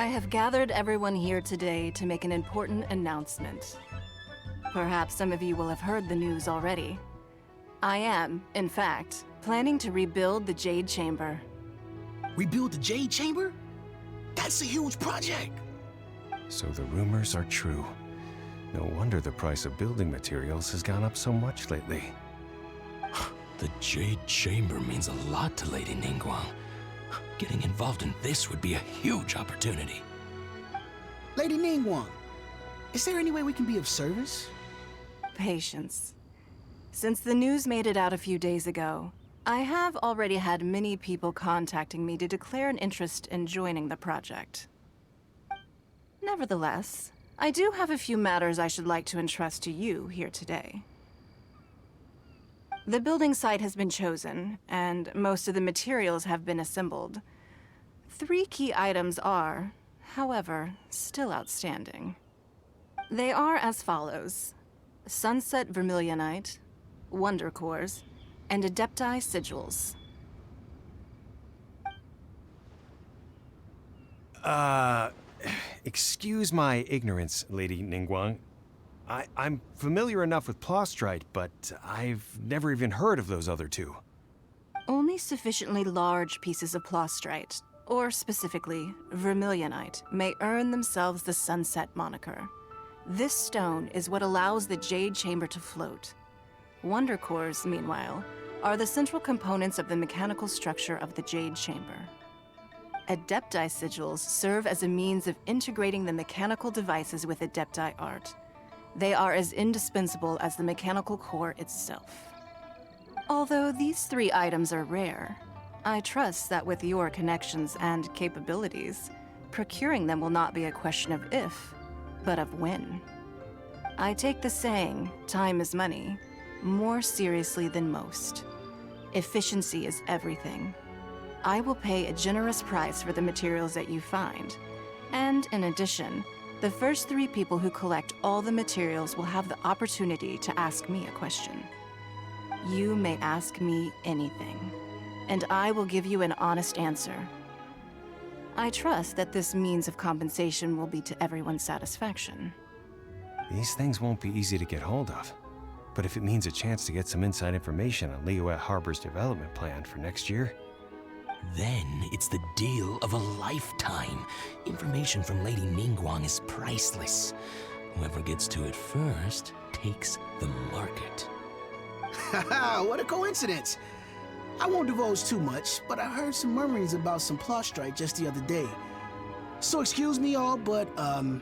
I have gathered everyone here today to make an important announcement. Perhaps some of you will have heard the news already. I am, in fact, planning to rebuild the Jade Chamber. Rebuild the Jade Chamber? That's a huge project! So the rumors are true. No wonder the price of building materials has gone up so much lately. The Jade Chamber means a lot to Lady Ningguang. Getting involved in this would be a huge opportunity. Lady Ningguang, is there any way we can be of service? Patience. Since the news made it out a few days ago, I have already had many people contacting me to declare an interest in joining the project. Nevertheless, I do have a few matters I should like to entrust to you here today. The building site has been chosen, and most of the materials have been assembled. 3 key items are, however, still outstanding. They are as follows: Sunset Vermilionite, Wonder Cores, and Adepti Sigils. Excuse my ignorance, Lady Ningguang. I'm familiar enough with Plaustrite, but I've never even heard of those other 2. Only sufficiently large pieces of Plaustrite, or specifically Vermilionite, may earn themselves the Sunset moniker. This stone is what allows the Jade Chamber to float. Wonder Cores, meanwhile, are the central components of the mechanical structure of the Jade Chamber. Adepti Sigils serve as a means of integrating the mechanical devices with Adepti art. They are as indispensable as the mechanical core itself. Although these 3 items are rare, I trust that with your connections and capabilities, procuring them will not be a question of if, but of when. I take the saying, time is money, more seriously than most. Efficiency is everything. I will pay a generous price for the materials that you find, and in addition, the first 3 people who collect all the materials will have the opportunity to ask me a question. You may ask me anything, and I will give you an honest answer. I trust that this means of compensation will be to everyone's satisfaction. These things won't be easy to get hold of. But if it means a chance to get some inside information on Liyue Harbor's development plan for next year, Then it's the deal of a lifetime. Information from Lady Ningguang is priceless. Whoever gets to it first takes the market. Haha, what a coincidence! I won't divulge too much, but I heard some murmurings about some Plaustrite just the other day. So excuse me all, but, I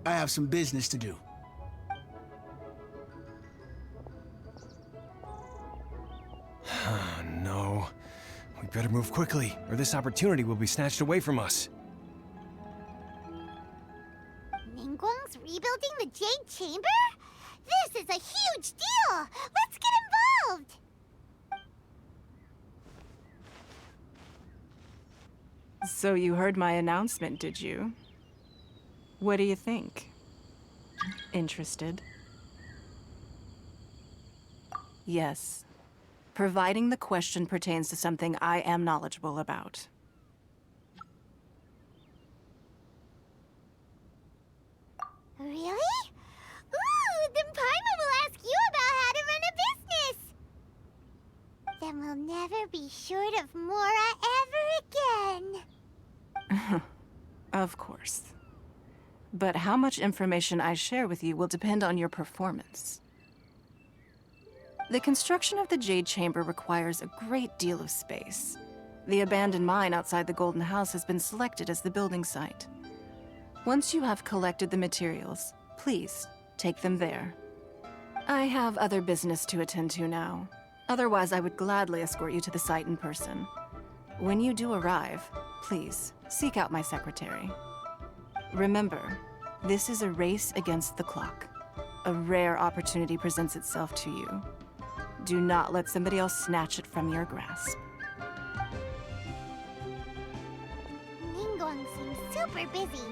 have some business to do. no. We better move quickly, or this opportunity will be snatched away from us. Ningguang's rebuilding the Jade Chamber? This is a huge deal! Let's get involved! So you heard my announcement, did you? What do you think? Interested? Yes. Providing the question pertains to something I am knowledgeable about. Really? Ooh, then Paimon will ask you about how to run a business! Then we'll never be short of Mora ever again. Of course. But how much information I share with you will depend on your performance. The construction of the Jade Chamber requires a great deal of space. The abandoned mine outside the Golden House has been selected as the building site. Once you have collected the materials, please take them there. I have other business to attend to now. Otherwise, I would gladly escort you to the site in person. When you do arrive, please seek out my secretary. Remember, this is a race against the clock. A rare opportunity presents itself to you. Do not let somebody else snatch it from your grasp. Ningguang seems super busy.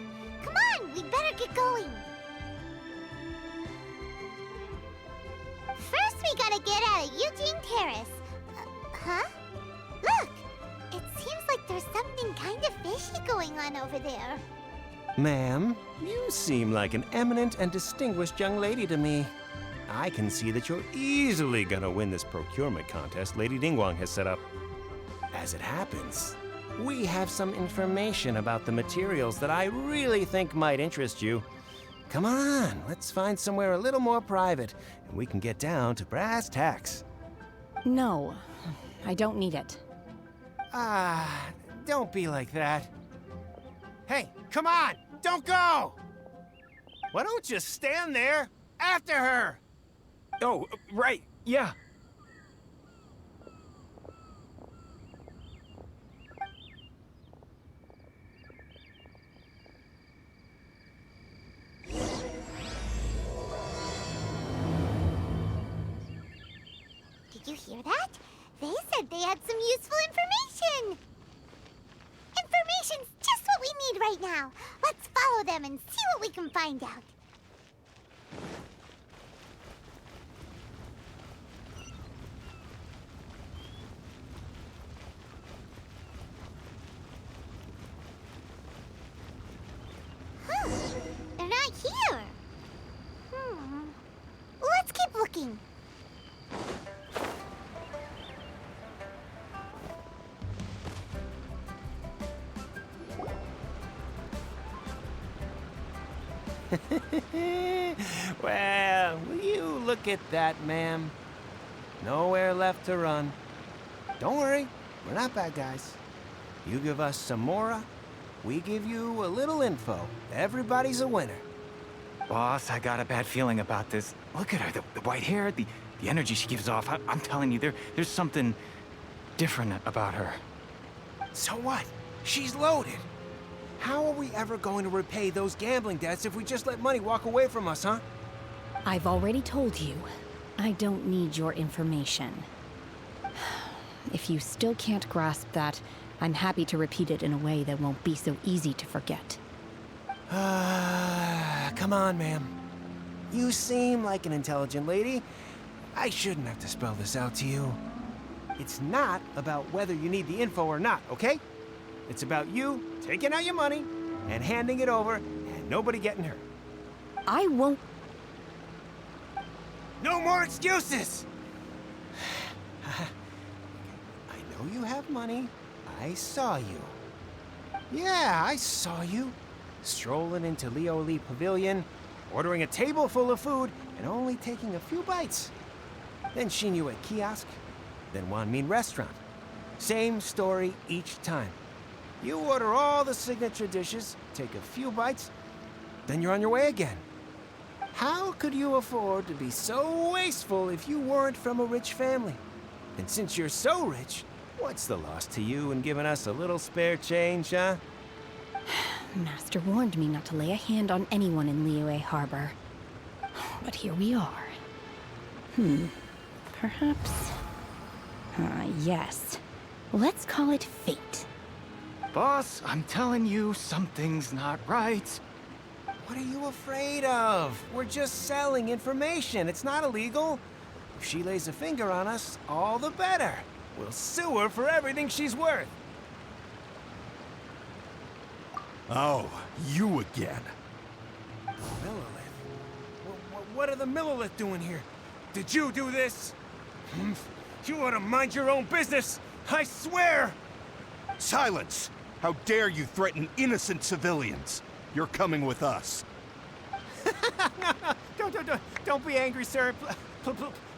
Come on, we better get going. First, we gotta get out of Yunjin Terrace. Huh? Look! It seems like there's something kind of fishy going on over there. Ma'am, you seem like an eminent and distinguished young lady to me. I can see that you're easily gonna win this procurement contest Lady Ningguang has set up. As it happens, we have some information about the materials that I really think might interest you. Come on, let's find somewhere a little more private, and we can get down to brass tacks. No, I don't need it. Don't be like that. Hey, come on, don't go! Why don't you stand there after her? Oh, right, yeah. Did you hear that? They said they had some useful information. Information's just what we need right now. Let's follow them and see what we can find out. Huh. They're not here. Let's keep looking. Well, will you look at that, ma'am? Nowhere left to run. Don't worry, we're not bad guys. You give us some mora, we give you a little info. Everybody's a winner. Boss, I got a bad feeling about this. Look at her, the white hair, the energy she gives off. I'm telling you, there's something different about her. So what? She's loaded. How are we ever going to repay those gambling debts if we just let money walk away from us, huh? I've already told you, I don't need your information. If you still can't grasp that, I'm happy to repeat it in a way that won't be so easy to forget. Come on, ma'am. You seem like an intelligent lady. I shouldn't have to spell this out to you. It's not about whether you need the info or not, okay? It's about you taking out your money and handing it over and nobody getting hurt. I won't. No more excuses! I know you have money. I saw you. Yeah, I saw you. Strolling into Leo Lee Pavilion, ordering a table full of food, and only taking a few bites. Then Shinyu at kiosk, then Wanmin restaurant. Same story each time. You order all the signature dishes, take a few bites, then you're on your way again. How could you afford to be so wasteful if you weren't from a rich family? And since you're so rich, what's the loss to you in giving us a little spare change, huh? Master warned me not to lay a hand on anyone in Liyue Harbor. But here we are. Perhaps... yes. Let's call it fate. Boss, I'm telling you, something's not right. What are you afraid of? We're just selling information. It's not illegal. If she lays a finger on us, all the better. We'll sue her for everything she's worth. Oh, you again. Millilith? What are the Millilith doing here? Did you do this? You ought to mind your own business, I swear! Silence! How dare you threaten innocent civilians? You're coming with us. No, don't be angry, sir.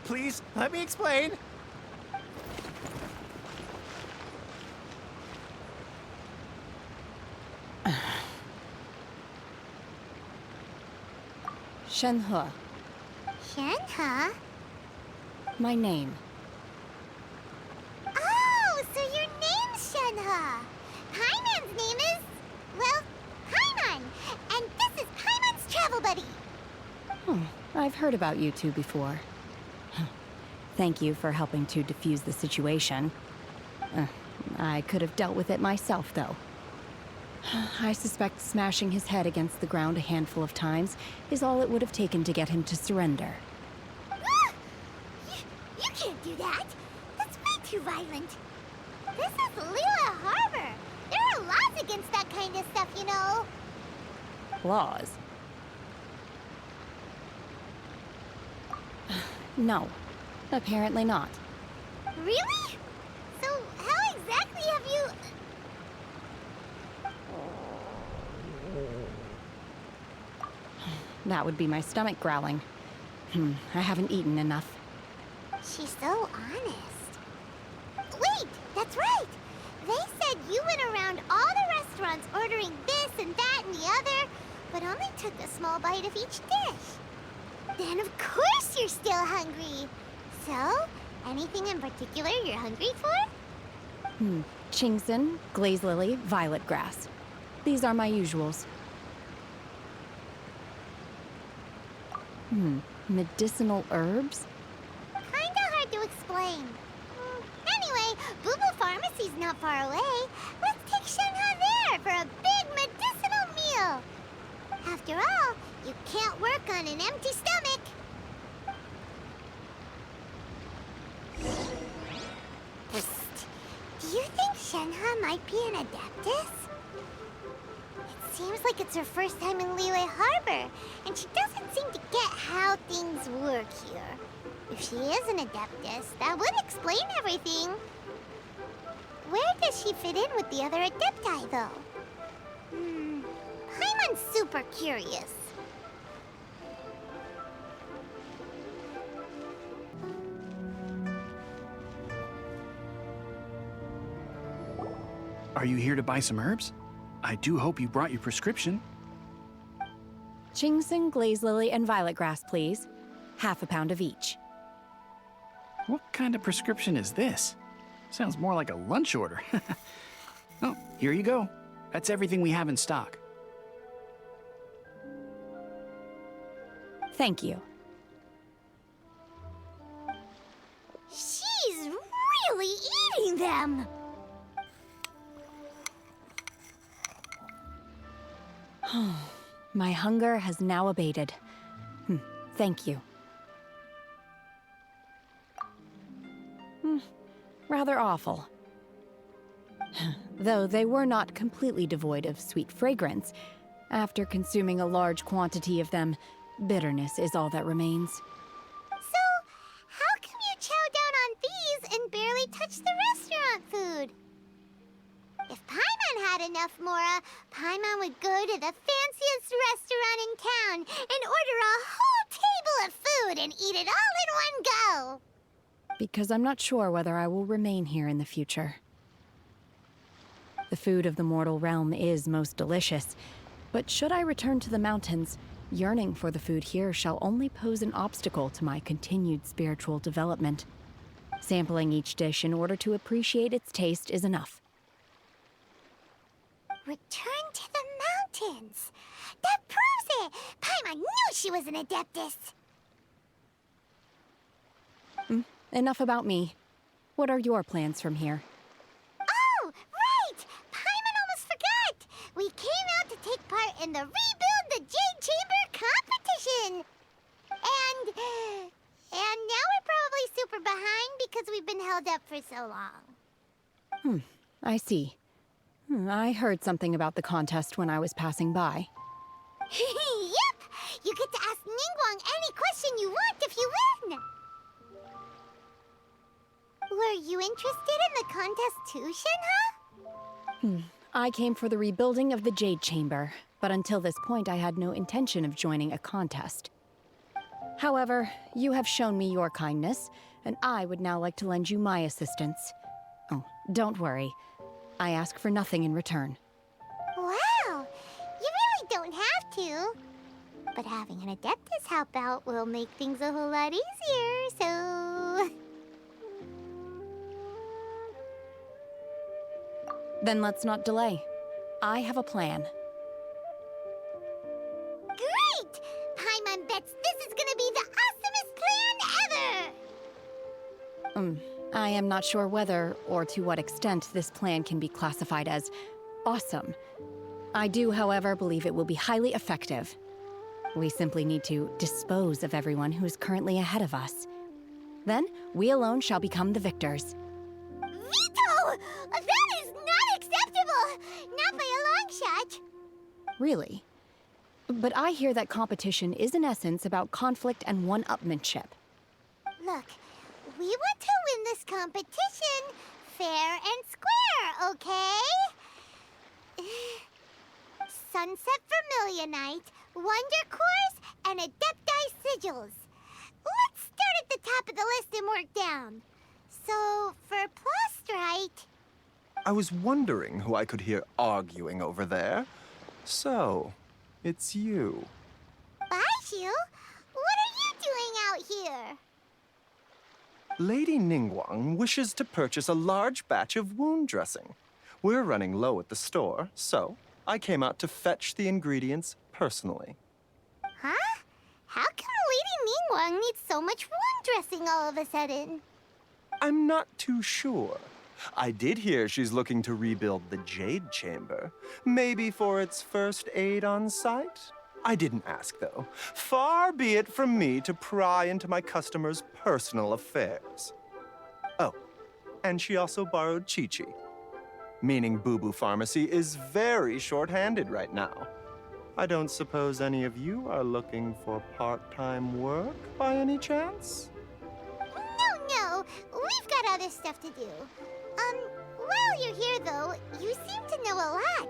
Please, let me explain. Shenhe, Shenhe? my name. Oh, so your name's Shenhe. Paimon's name is, well, Paimon. And this is Paimon's travel buddy. I've heard about you two before. Thank you for helping to defuse the situation. I could have dealt with it myself, though. I suspect smashing his head against the ground a handful of times is all it would have taken to get him to surrender. You can't do that. That's way too violent. This is Liyue Harbor. There are laws against that kind of stuff, you know. Claws? No, apparently not. Really? So how exactly have you... That would be my stomach growling. I haven't eaten enough. She's so honest. Wait, that's right! They said you went around all the restaurants ordering this and that and the other, but only took a small bite of each dish. Then of course you're still hungry. So, anything in particular you're hungry for? Chingson, glaze lily, violet grass. These are my usuals. Medicinal herbs? Kinda hard to explain. Anyway, Boo Boo Pharmacy's not far away. Let's take Shenhe there for a big medicinal meal. After all, you can't work on an empty stomach. Psst. Do you think Shenhe might be an adeptus? It seems like it's her first time in Liyue Harbor, and she doesn't seem to get how things work here. If she is an adeptus, that would explain everything. Where does she fit in with the other adepti, though? Paimon's super curious. Are you here to buy some herbs? I do hope you brought your prescription. Chingson, glaze lily, and violet grass, please. Half a pound of each. What kind of prescription is this? Sounds more like a lunch order. Oh, here you go. That's everything we have in stock. Thank you. She's really eating them! My hunger has now abated. Thank you. Rather awful. Though they were not completely devoid of sweet fragrance, after consuming a large quantity of them, bitterness is all that remains. So, how come you chow down on these and barely touch the restaurant food? If Paimon had enough mora, Paimon would go to the fanciest restaurant in town and order a whole table of food and eat it all in one go. Because I'm not sure whether I will remain here in the future. The food of the mortal realm is most delicious, but should I return to the mountains, yearning for the food here shall only pose an obstacle to my continued spiritual development. Sampling each dish in order to appreciate its taste is enough. Return to the mountains! That proves it! Paimon knew she was an adeptus! Enough about me. What are your plans from here? Oh, right! Paimon almost forgot! We came out to take part in the Rebuild the Jade Chamber competition! And now we're probably super behind because we've been held up for so long. I see. I heard something about the contest when I was passing by. Yep! You get to ask Ningguang any question you want if you win! Were you interested in the contest too, Shenhe? I came for the rebuilding of the Jade Chamber, but until this point I had no intention of joining a contest. However, you have shown me your kindness, and I would now like to lend you my assistance. Oh, don't worry. I ask for nothing in return. Wow! You really don't have to. But having an adeptus help out will make things a whole lot easier, so... Then let's not delay. I have a plan. Great! Paimon bets this is gonna be the awesomest plan ever! I am not sure whether or to what extent this plan can be classified as awesome. I do, however, believe it will be highly effective. We simply need to dispose of everyone who is currently ahead of us. Then, we alone shall become the victors. Veto! That is not acceptable! Not by a long shot! Really? But I hear that competition is in essence about conflict and one-upmanship. Look, we want to win this competition fair and square, okay? Sunset Vermilionite, Wonder Cores, and Adepti Sigils. Let's start at the top of the list and work down. So, for Plaustrite... I was wondering who I could hear arguing over there. So, it's you. Baishu, what are you doing out here? Lady Ningguang wishes to purchase a large batch of wound dressing. We're running low at the store, so I came out to fetch the ingredients personally. Huh? How come Lady Ningguang needs so much wound dressing all of a sudden? I'm not too sure. I did hear she's looking to rebuild the Jade Chamber. Maybe for its first aid on site? I didn't ask, though. Far be it from me to pry into my customers' personal affairs. Oh, and she also borrowed Chi-Chi. Meaning Boo Boo Pharmacy is very short-handed right now. I don't suppose any of you are looking for part-time work by any chance? No, we've got other stuff to do. While you're here though, you seem to know a lot.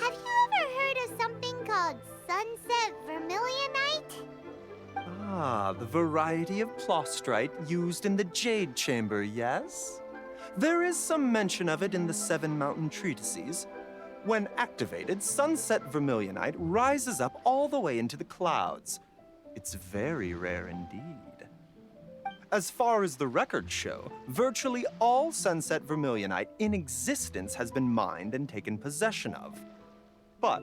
Have you ever heard of something called Sunset Vermilionite? Ah, the variety of Plaustrite used in the Jade Chamber, yes? There is some mention of it in the Seven Mountain Treatises. When activated, Sunset Vermilionite rises up all the way into the clouds. It's very rare indeed. As far as the records show, virtually all Sunset Vermilionite in existence has been mined and taken possession of. But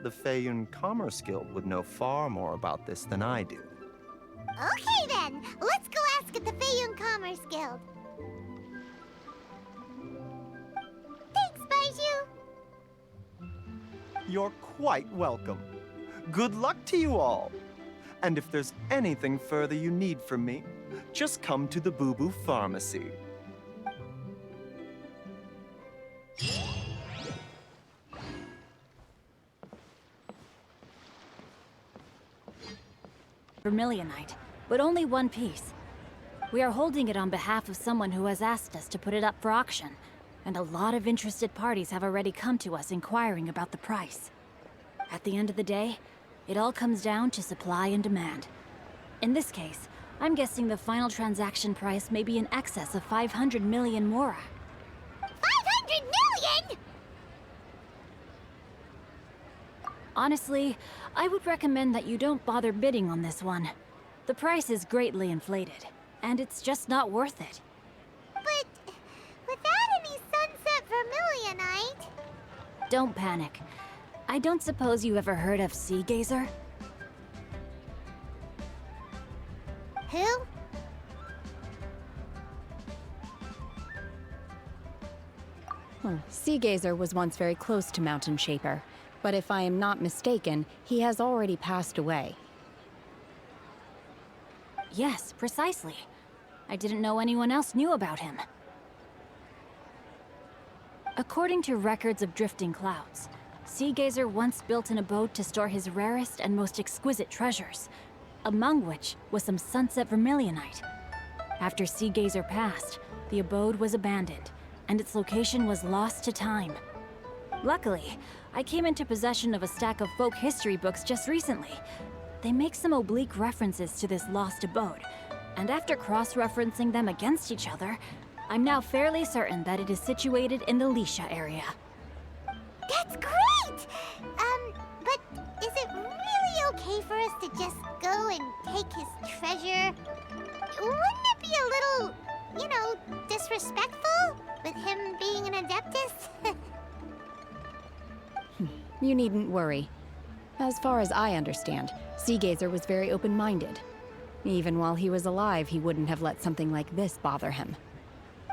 the Feiyun Commerce Guild would know far more about this than I do. Okay then, let's go ask at the Feiyun Commerce Guild. Thanks, Baishu. You're quite welcome. Good luck to you all. And if there's anything further you need from me, just come to the Boo Boo Pharmacy. Vermilionite, but only one piece. We are holding it on behalf of someone who has asked us to put it up for auction, and a lot of interested parties have already come to us inquiring about the price. At the end of the day, it all comes down to supply and demand. In this case, I'm guessing the final transaction price may be in excess of 500 million mora. 500 million?! Honestly, I would recommend that you don't bother bidding on this one. The price is greatly inflated, and it's just not worth it. But without any Sunset Vermilionite... Don't panic. I don't suppose you ever heard of Sea Gazer? Who? Sea Gazer was once very close to Mountain Shaper, but if I am not mistaken, he has already passed away. Yes, precisely. I didn't know anyone else knew about him. According to records of drifting clouds, Sea Gazer once built an abode to store his rarest and most exquisite treasures, among which was some Sunset Vermilionite. After Sea Gazer passed, the abode was abandoned, and its location was lost to time. Luckily, I came into possession of a stack of folk history books just recently. They make some oblique references to this lost abode, and after cross-referencing them against each other, I'm now fairly certain that it is situated in the Lisha area. That's great! But is it really okay for us to just go and take his treasure? Wouldn't it be a little, disrespectful with him being an Adeptus? You needn't worry. As far as I understand, Sea Gazer was very open-minded. Even while he was alive, he wouldn't have let something like this bother him.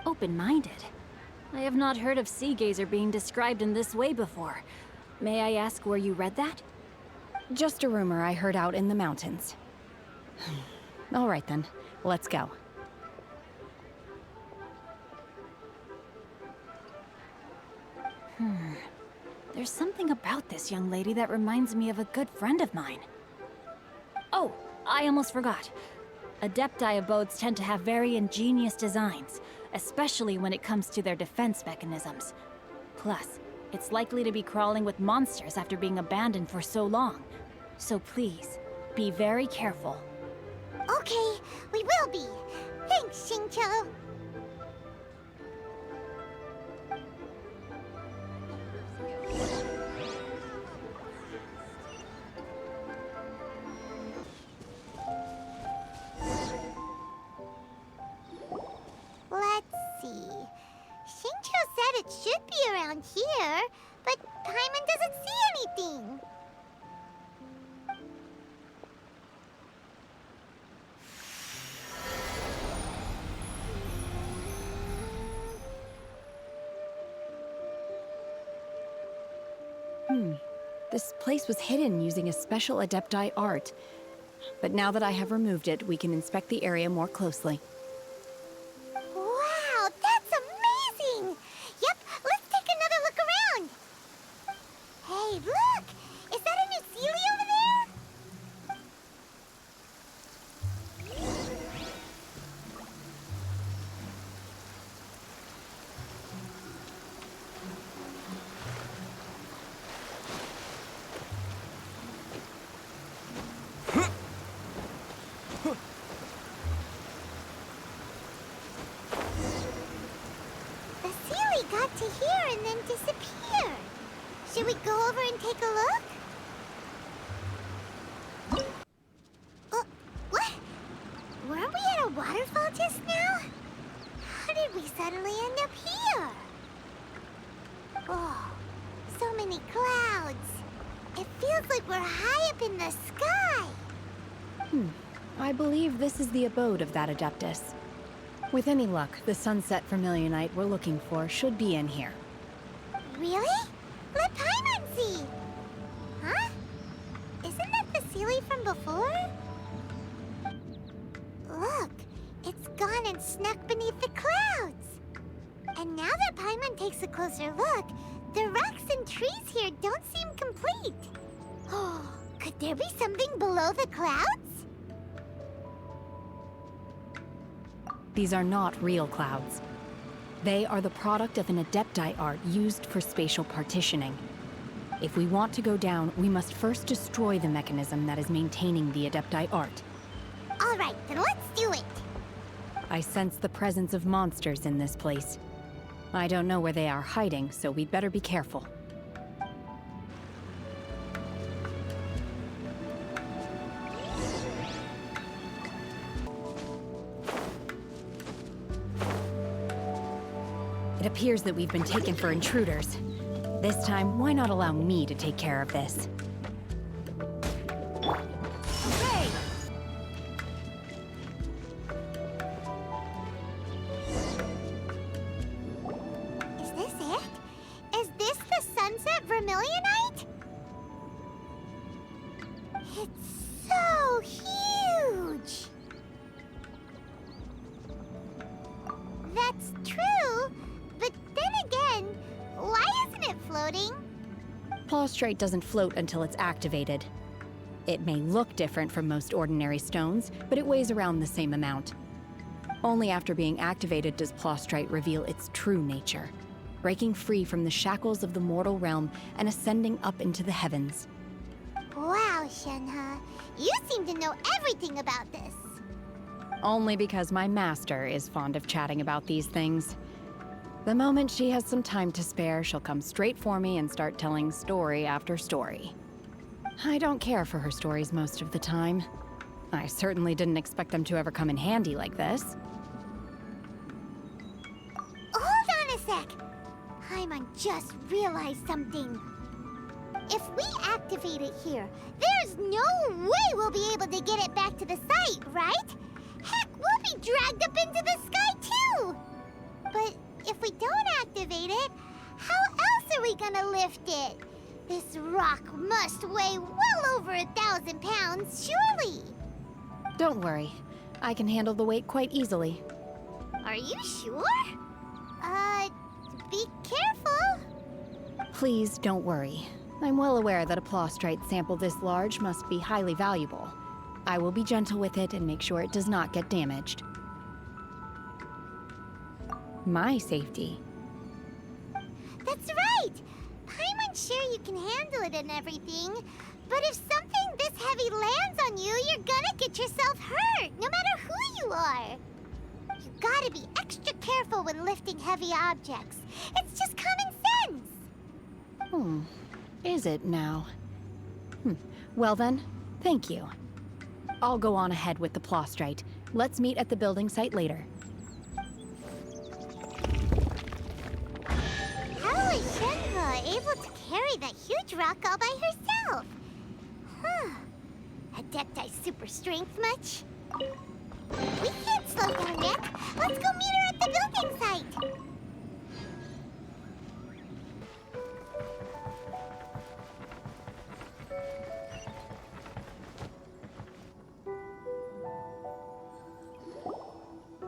Open-minded? I have not heard of Sea Gazer being described in this way before. May I ask where you read that? Just a rumor I heard out in the mountains. All right then, let's go. There's something about this young lady that reminds me of a good friend of mine. Oh, I almost forgot. Adepti abodes tend to have very ingenious designs, especially when it comes to their defense mechanisms. Plus, it's likely to be crawling with monsters after being abandoned for so long. So please, be very careful. Okay, we will be. Thanks, Xingqiu. Let's see. Xingqiu said it should be around here, but Paimon doesn't see anything. This place was hidden using a special Adepti art. But now that I have removed it, we can inspect the area more closely. Wow, that's amazing! Yep, let's take another look around. Hey, look! Is that a new Sealy over there? The Sealy got to here and then disappeared. Should we go over and take a look? What? Weren't we at a waterfall just now? How did we suddenly end up here? Oh, so many clouds. It feels like we're high up in the sky. I believe this is the abode of that Adeptus. With any luck, the sunset vermilionite we're looking for should be in here. Really? Let Paimon see. Huh? Isn't that the Sealy from before? Look, it's gone and snuck beneath the clouds. And now that Paimon takes a closer look, the rocks and trees here don't seem complete. Oh, could there be something below the clouds? These are not real clouds. They are the product of an Adepti art used for spatial partitioning. If we want to go down, we must first destroy the mechanism that is maintaining the Adepti art. All right, then let's do it. I sense the presence of monsters in this place. I don't know where they are hiding, so we'd better be careful. It appears that we've been taken for intruders. This time, why not allow me to take care of this? Hey! Is this it? Is this the sunset vermilionite? It's so huge! That's true, but then again, why isn't it floating? Plaustrite doesn't float until it's activated. It may look different from most ordinary stones, but it weighs around the same amount. Only after being activated does Plaustrite reveal its true nature, breaking free from the shackles of the mortal realm and ascending up into the heavens. Wow, Shenhe, you seem to know everything about this. Only because my master is fond of chatting about these things. The moment she has some time to spare, she'll come straight for me and start telling story after story. I don't care for her stories most of the time. I certainly didn't expect them to ever come in handy like this. Hold on a sec. Paimon just realized something. If we activate it here, there's no way we'll be able to get it back to the site, right? Heck, we'll be dragged up into the sky too! But if we don't activate it, how else are we gonna lift it? This rock must weigh well over 1,000 pounds, surely! Don't worry. I can handle the weight quite easily. Are you sure? Be careful. Please don't worry. I'm well aware that a Plaustrite sample this large must be highly valuable. I will be gentle with it and make sure it does not get damaged. My safety. That's right! Paimon's sure you can handle it and everything, but if something this heavy lands on you, you're gonna get yourself hurt, no matter who you are. You gotta be extra careful when lifting heavy objects. It's just common sense. Is it now? Well then, thank you. I'll go on ahead with the Plaustrite. Let's meet at the building site later. How is Shenhe able to carry that huge rock all by herself? Huh. Adepti super strength much? We can't slow down yet. Let's go meet her at the building site.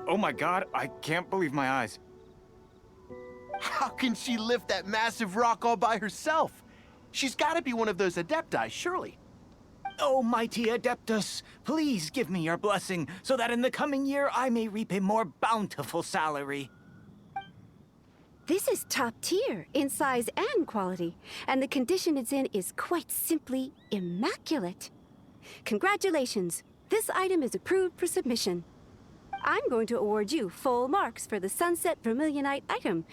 Oh my god, I can't believe my eyes. How can she lift that massive rock all by herself? She's gotta be one of those Adepti, surely. Oh, mighty Adeptus, please give me your blessing so that in the coming year I may reap a more bountiful salary. This is top tier in size and quality, and the condition it's in is quite simply immaculate. Congratulations, this item is approved for submission. I'm going to award you full marks for the Sunset Vermilionite item.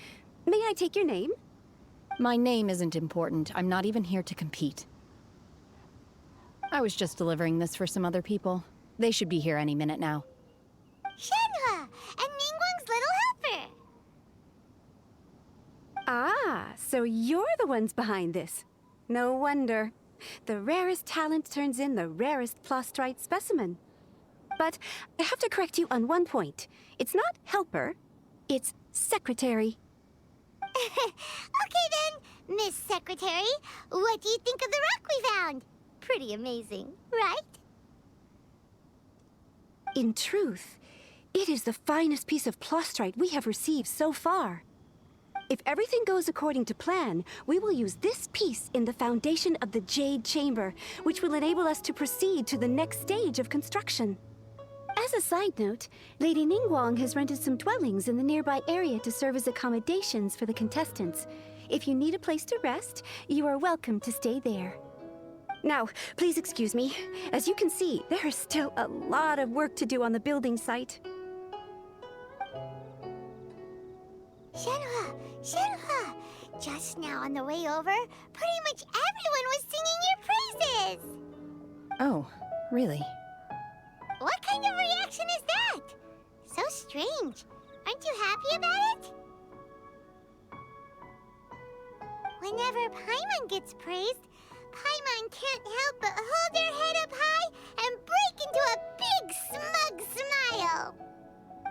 May I take your name? My name isn't important. I'm not even here to compete. I was just delivering this for some other people. They should be here any minute now. Shenhe and Ningguang's little helper. Ah, so you're the ones behind this. No wonder. The rarest talent turns in the rarest Plaustrite specimen. But I have to correct you on one point. It's not helper, it's secretary. Okay then, Miss Secretary, what do you think of the rock we found? Pretty amazing, right? In truth, it is the finest piece of Plaustrite we have received so far. If everything goes according to plan, we will use this piece in the foundation of the Jade Chamber, which will enable us to proceed to the next stage of construction. As a side note, Lady Ningguang has rented some dwellings in the nearby area to serve as accommodations for the contestants. If you need a place to rest, you are welcome to stay there. Now, please excuse me. As you can see, there is still a lot of work to do on the building site. Shenhe, Shenhe! Just now on the way over, pretty much everyone was singing your praises! Oh, really? What kind of reaction is that? So strange. Aren't you happy about it? Whenever Paimon gets praised, Paimon can't help but hold their head up high and break into a big smug smile.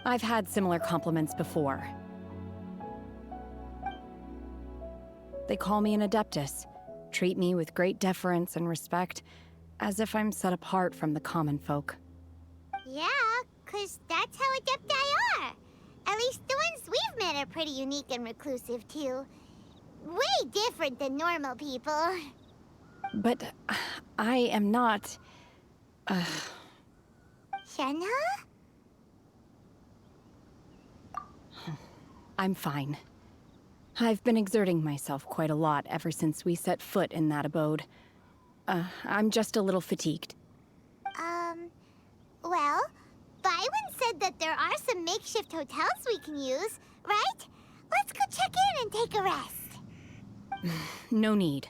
I've had similar compliments before. They call me an Adeptus, treat me with great deference and respect, as if I'm set apart from the common folk. Yeah, 'cause that's how Adepti are. At least the ones we've met are pretty unique and reclusive, too. Way different than normal people. But I am not... Shenhe? I'm fine. I've been exerting myself quite a lot ever since we set foot in that abode. I'm just a little fatigued. Well, Byron said that there are some makeshift hotels we can use, right? Let's go check in and take a rest. No need.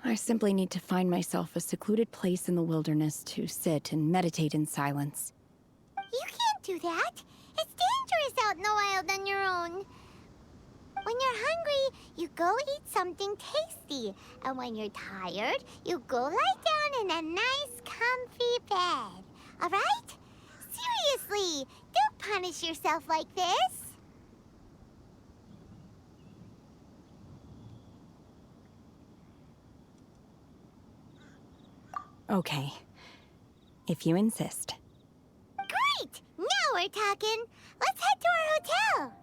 I simply need to find myself a secluded place in the wilderness to sit and meditate in silence. You can't do that. It's dangerous out in the wild on your own. When you're hungry, you go eat something tasty. And when you're tired, you go lie down in a nice, comfy bed. All right? Seriously, don't punish yourself like this. Okay. If you insist. Great! Now we're talking. Let's head to our hotel.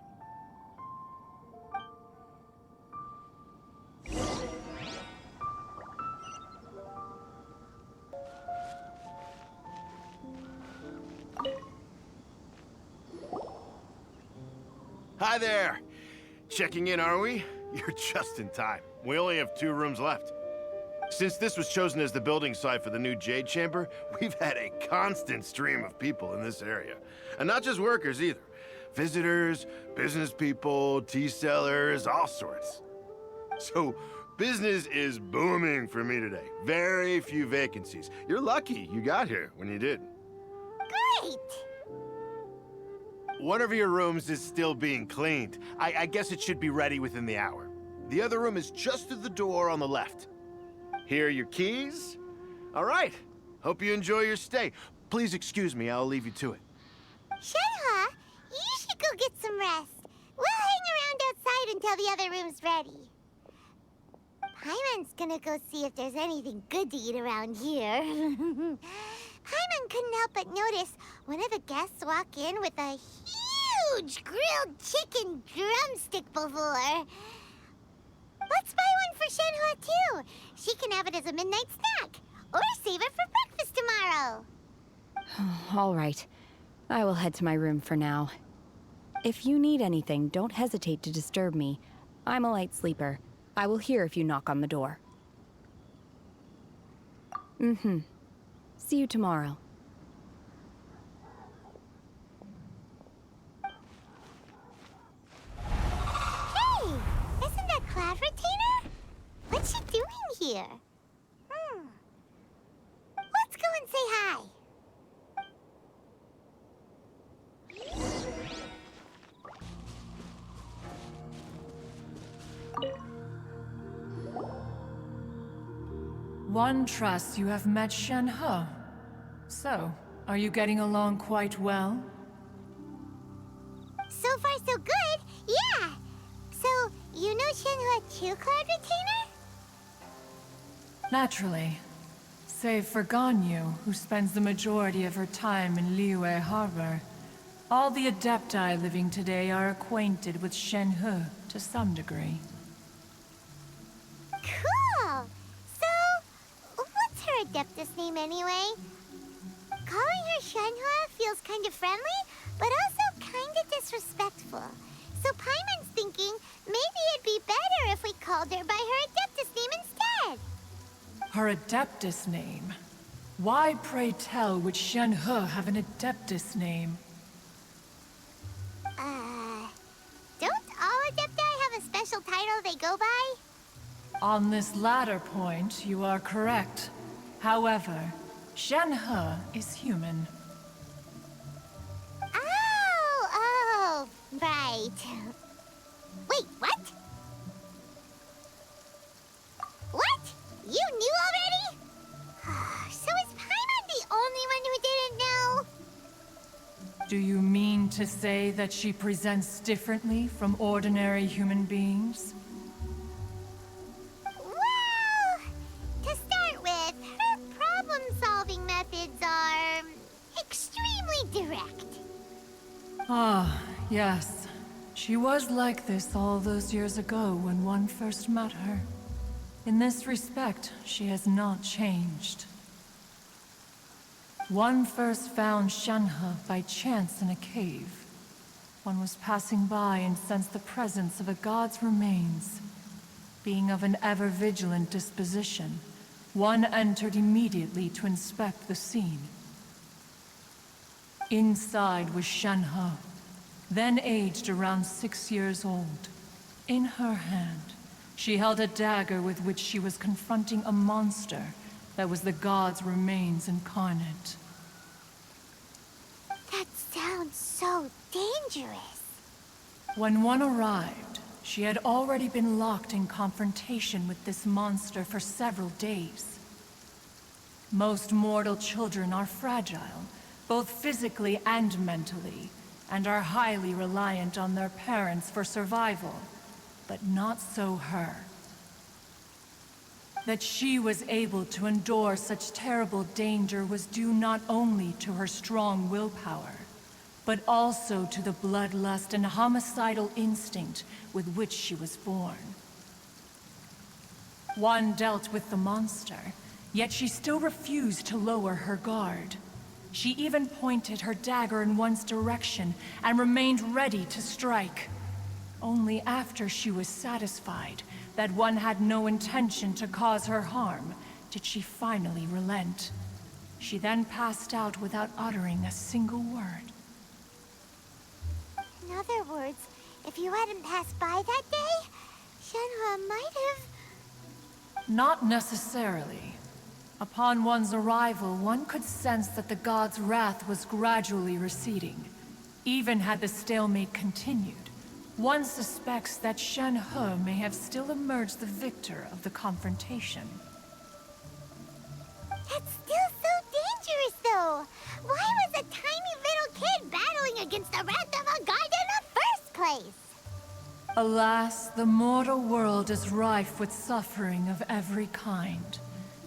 Hi there. Checking in, are we? You're just in time. We only have 2 rooms left. Since this was chosen as the building site for the new Jade Chamber, we've had a constant stream of people in this area. And not just workers either. Visitors, business people, tea sellers, all sorts. So, business is booming for me today. Very few vacancies. You're lucky you got here when you did. Great! One of your rooms is still being cleaned. I guess it should be ready within the hour. The other room is just through the door on the left. Here are your keys. All right. Hope you enjoy your stay. Please excuse me, I'll leave you to it. Shenhe, you should go get some rest. We'll hang around outside until the other room's ready. Paimon's gonna go see if there's anything good to eat around here. Paimon couldn't help but notice one of the guests walk in with a huge grilled chicken drumstick before. Let's buy one for Shenhe too. She can have it as a midnight snack. Or save it for breakfast tomorrow. All right. I will head to my room for now. If you need anything, don't hesitate to disturb me. I'm a light sleeper. I will hear if you knock on the door. See you tomorrow. Hey! Isn't that Cloud Retainer? What's she doing here? Let's go and say hi. One trusts you have met Shenhe. So, are you getting along quite well? So far, so good. Yeah. So, you know Shenhe too, Cloud Retainer? Naturally. Save for Ganyu, who spends the majority of her time in Liyue Harbor. All the Adepti living today are acquainted with Shenhe to some degree. Cool. So, what's her Adeptus name anyway? Calling her Shenhe feels kind of friendly, but also kind of disrespectful. So Paimon's thinking maybe it'd be better if we called her by her Adeptus name instead. Her Adeptus name? Why, pray tell, would Shenhe have an Adeptus name? Don't all Adepti have a special title they go by? On this latter point, you are correct. However, Shenhe is human. Oh, right. Wait, what? What? You knew already? So is Paimon the only one who didn't know? Do you mean to say that she presents differently from ordinary human beings? Well, to start with, her problem-solving methods are extremely direct. Ah, yes. She was like this all those years ago when one first met her. In this respect, she has not changed. One first found Shenhe by chance in a cave. One was passing by and sensed the presence of a god's remains. Being of an ever-vigilant disposition, one entered immediately to inspect the scene. Inside was Shenhe, then aged around 6 years old. In her hand, she held a dagger with which she was confronting a monster that was the god's remains incarnate. That sounds so dangerous. When one arrived, she had already been locked in confrontation with this monster for several days. Most mortal children are fragile, both physically and mentally, and are highly reliant on their parents for survival, but not so her. That she was able to endure such terrible danger was due not only to her strong willpower, but also to the bloodlust and homicidal instinct with which she was born. One dealt with the monster, yet she still refused to lower her guard. She even pointed her dagger in one's direction and remained ready to strike. Only after she was satisfied that one had no intention to cause her harm did she finally relent. She then passed out without uttering a single word. In other words, if you hadn't passed by that day, Shenhe might have... Not necessarily. Upon one's arrival, one could sense that the god's wrath was gradually receding. Even had the stalemate continued, one suspects that Shenhe may have still emerged the victor of the confrontation. That's still so dangerous, though. Why was a tiny little kid battling against the wrath of a god in the first place? Alas, the mortal world is rife with suffering of every kind.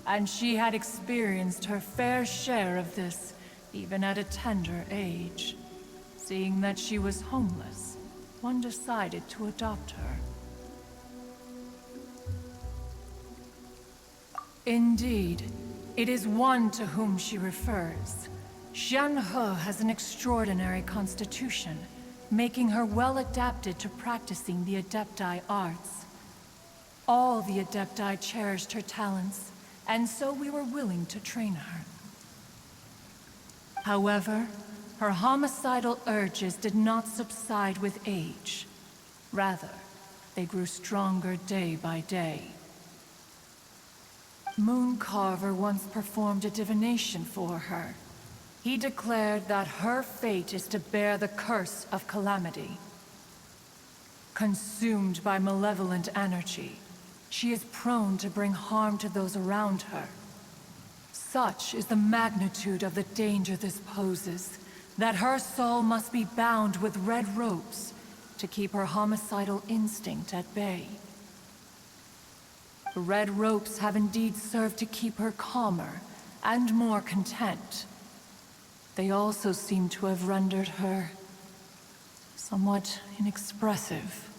And she had experienced her fair share of this, even at a tender age. Seeing that she was homeless, one decided to adopt her. Indeed, it is one to whom she refers. Shenhe has an extraordinary constitution, making her well adapted to practicing the Adepti arts. All the Adepti cherished her talents, and so we were willing to train her. However, her homicidal urges did not subside with age. Rather, they grew stronger day by day. Mooncarver once performed a divination for her. He declared that her fate is to bear the curse of calamity. Consumed by malevolent energy, she is prone to bring harm to those around her. Such is the magnitude of the danger this poses, that her soul must be bound with red ropes to keep her homicidal instinct at bay. The red ropes have indeed served to keep her calmer and more content. They also seem to have rendered her somewhat inexpressive.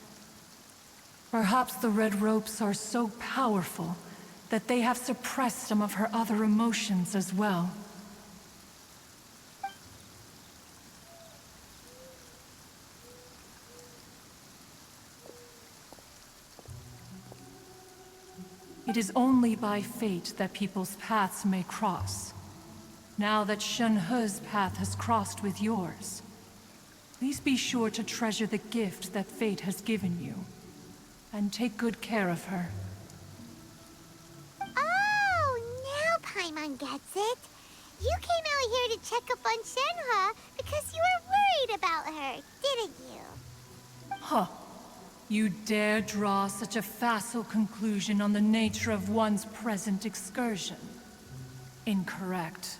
Perhaps the red ropes are so powerful that they have suppressed some of her other emotions as well. It is only by fate that people's paths may cross. Now that Shenhe's path has crossed with yours, please be sure to treasure the gift that fate has given you, and take good care of her. Oh, now Paimon gets it. You came out here to check up on Shenhe because you were worried about her, didn't you? Huh. You dare draw such a facile conclusion on the nature of one's present excursion? Incorrect.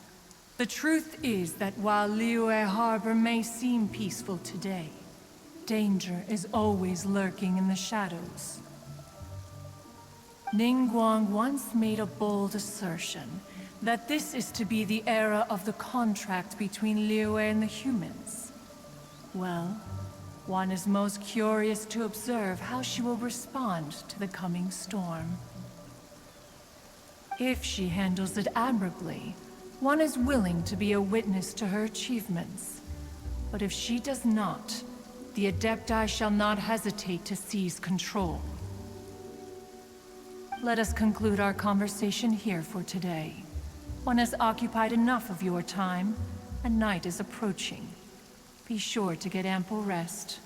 The truth is that while Liyue Harbor may seem peaceful today, danger is always lurking in the shadows. Ningguang once made a bold assertion that this is to be the era of the contract between Liyue and the humans. Well, one is most curious to observe how she will respond to the coming storm. If she handles it admirably, one is willing to be a witness to her achievements. But if she does not, the Adepti shall not hesitate to seize control. Let us conclude our conversation here for today. One has occupied enough of your time, and night is approaching. Be sure to get ample rest.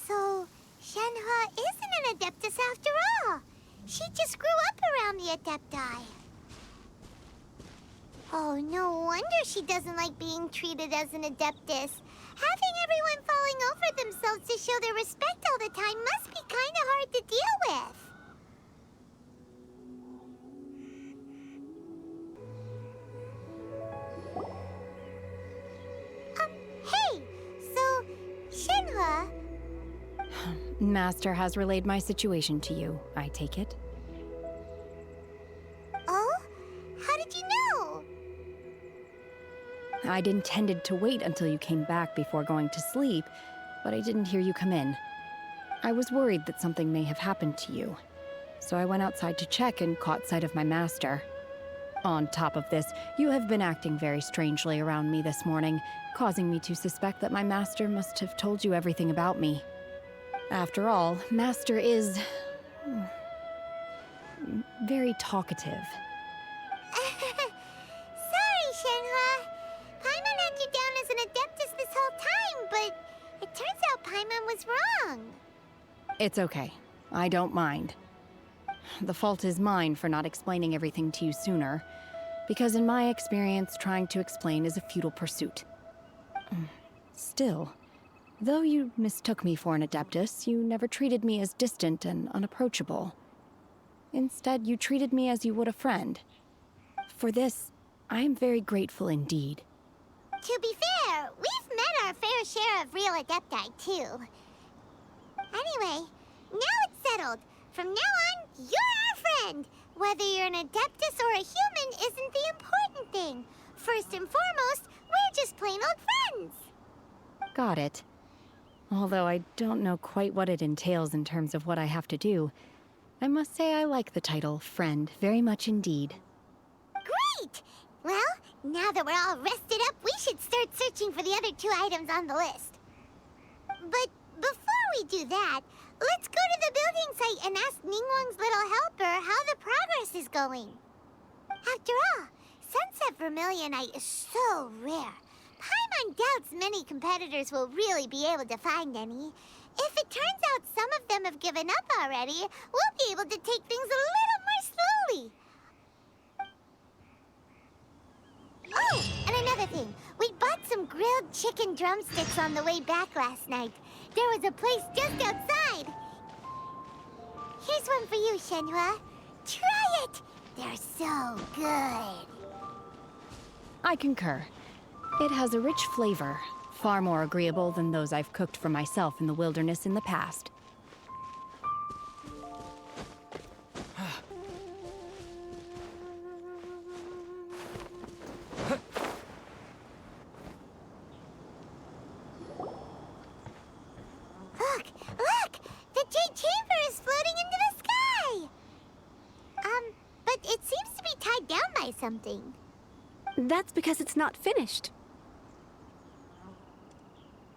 So, Shenhe isn't an Adeptus after all. She just grew up around the Adepti. Oh, no wonder she doesn't like being treated as an Adeptus. Having everyone falling over themselves to show their respect all the time must be kind of hard to deal with. Hey! So, Shenhe... Master has relayed my situation to you, I take it. Oh? How did you know? I'd intended to wait until you came back before going to sleep, but I didn't hear you come in. I was worried that something may have happened to you, so I went outside to check and caught sight of my master. On top of this, you have been acting very strangely around me this morning, causing me to suspect that my master must have told you everything about me. After all, Master is... very talkative. Sorry, Shenhua. Paimon had you down as an adeptus this whole time, but it turns out Paimon was wrong. It's okay. I don't mind. The fault is mine for not explaining everything to you sooner, because in my experience, trying to explain is a futile pursuit. Still, though you mistook me for an adeptus, you never treated me as distant and unapproachable. Instead, you treated me as you would a friend. For this, I am very grateful indeed. To be fair, we've met our fair share of real adepti, too. Anyway, now it's settled. From now on, you're our friend. Whether you're an adeptus or a human isn't the important thing. First and foremost, we're just plain old friends. Got it. Although I don't know quite what it entails in terms of what I have to do, I must say I like the title friend very much indeed. Great! Well, now that we're all rested up, we should start searching for the other 2 items on the list. But before we do that, let's go to the building site and ask Ningguang's little helper how the progress is going. After all, Sunset Vermilionite is so rare. Paimon doubts many competitors will really be able to find any. If it turns out some of them have given up already, we'll be able to take things a little more slowly. Oh, and another thing. We bought some grilled chicken drumsticks on the way back last night. There was a place just outside. Here's one for you, Shenhua. Try it! They're so good. I concur. It has a rich flavor, far more agreeable than those I've cooked for myself in the wilderness in the past. Look! The Jade Chamber is floating into the sky! But it seems to be tied down by something. That's because it's not finished.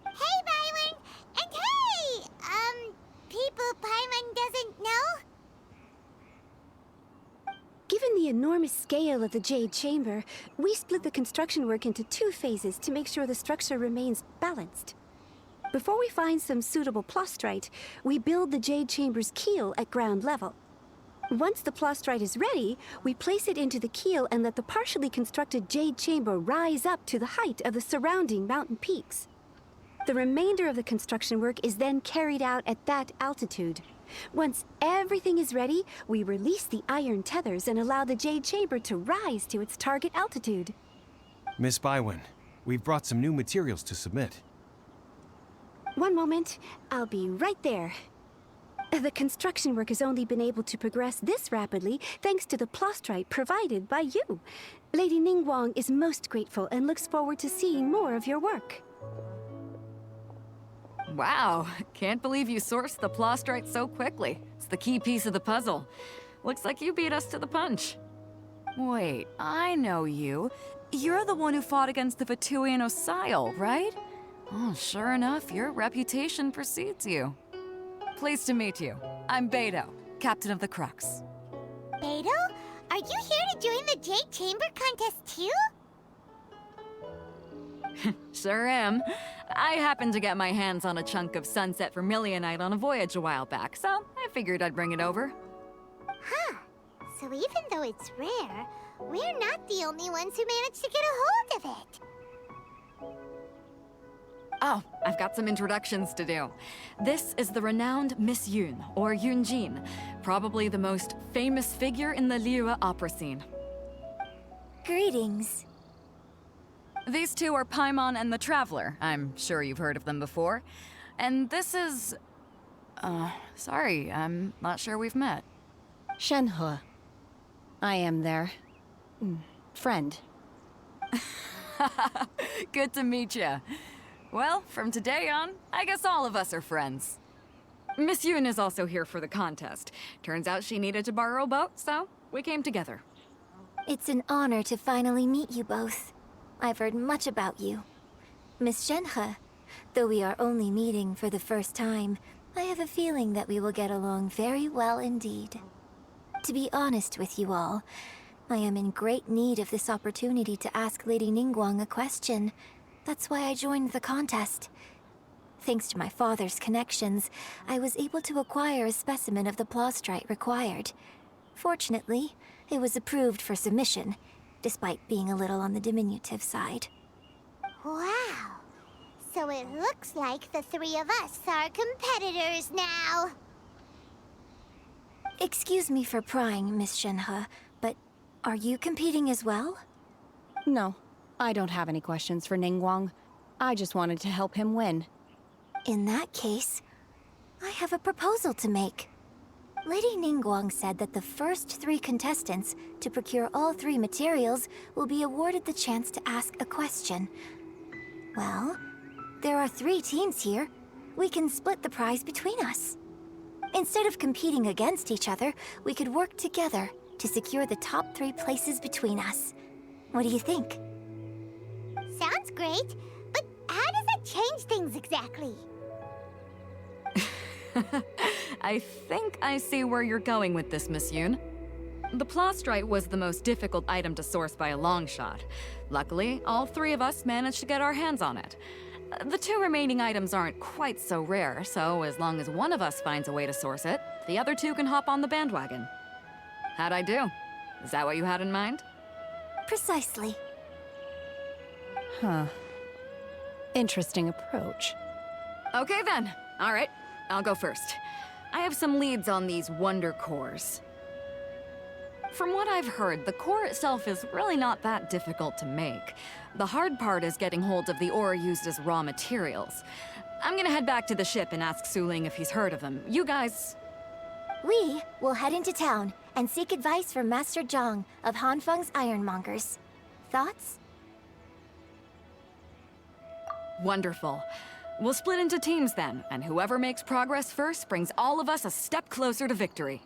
Hey, Byron! And hey! People Paimon doesn't know? Given the enormous scale of the Jade Chamber, we split the construction work into 2 phases to make sure the structure remains balanced. Before we find some suitable plaustrite, we build the Jade Chamber's keel at ground level. Once the plaustrite is ready, we place it into the keel and let the partially constructed Jade Chamber rise up to the height of the surrounding mountain peaks. The remainder of the construction work is then carried out at that altitude. Once everything is ready, we release the iron tethers and allow the Jade Chamber to rise to its target altitude. Miss Bywin, we've brought some new materials to submit. One moment, I'll be right there. The construction work has only been able to progress this rapidly thanks to the plaustrite provided by you. Lady Ningguang is most grateful and looks forward to seeing more of your work. Wow, can't believe you sourced the plaustrite so quickly. It's the key piece of the puzzle. Looks like you beat us to the punch. Wait, I know you. You're the one who fought against the Vatuian Osile, right? Oh, sure enough, your reputation precedes you. Pleased to meet you. I'm Beidou, captain of the Crux. Beidou? Are you here to join the Jade Chamber contest too? Sure am. I happened to get my hands on a chunk of Sunset Vermilionite on a voyage a while back, so I figured I'd bring it over. Huh. So even though it's rare, we're not the only ones who managed to get a hold of it. Oh, I've got some introductions to do. This is the renowned Miss Yun, or Yunjin, probably the most famous figure in the Liyue opera scene. Greetings. These 2 are Paimon and the Traveler. I'm sure you've heard of them before. And this is... sorry, I'm not sure we've met. Shenhua. I am their... friend. Good to meet you. Well, from today on, I guess all of us are friends. Miss Yun is also here for the contest. Turns out she needed to borrow a boat, so we came together. It's an honor to finally meet you both. I've heard much about you. Miss Shenhe, though we are only meeting for the first time, I have a feeling that we will get along very well indeed. To be honest with you all, I am in great need of this opportunity to ask Lady Ningguang a question. That's why I joined the contest. Thanks to my father's connections, I was able to acquire a specimen of the Plaustrite required. Fortunately, it was approved for submission, despite being a little on the diminutive side. Wow. So it looks like the three of us are competitors now. Excuse me for prying, Miss Shenhe, but are you competing as well? No, I don't have any questions for Ningguang. I just wanted to help him win. In that case, I have a proposal to make. Lady Ningguang said that the first 3 contestants to procure all 3 materials will be awarded the chance to ask a question. Well, there are 3 teams here. We can split the prize between us. Instead of competing against each other, we could work together to secure the top 3 places between us. What do you think? Sounds great, but how does that change things exactly? I think I see where you're going with this, Miss Yoon. The Plaustrite was the most difficult item to source by a long shot. Luckily, all 3 of us managed to get our hands on it. The 2 remaining items aren't quite so rare, so as long as one of us finds a way to source it, the other 2 can hop on the bandwagon. How'd I do? Is that what you had in mind? Precisely. Huh. Interesting approach. Okay then. All right, I'll go first. I have some leads on these wonder cores. From what I've heard, the core itself is really not that difficult to make. The hard part is getting hold of the ore used as raw materials. I'm gonna head back to the ship and ask Suling if he's heard of them. You guys... We will head into town and seek advice from Master Zhang of Hanfeng's Ironmongers. Thoughts? Wonderful. We'll split into teams then, and whoever makes progress first brings all of us a step closer to victory.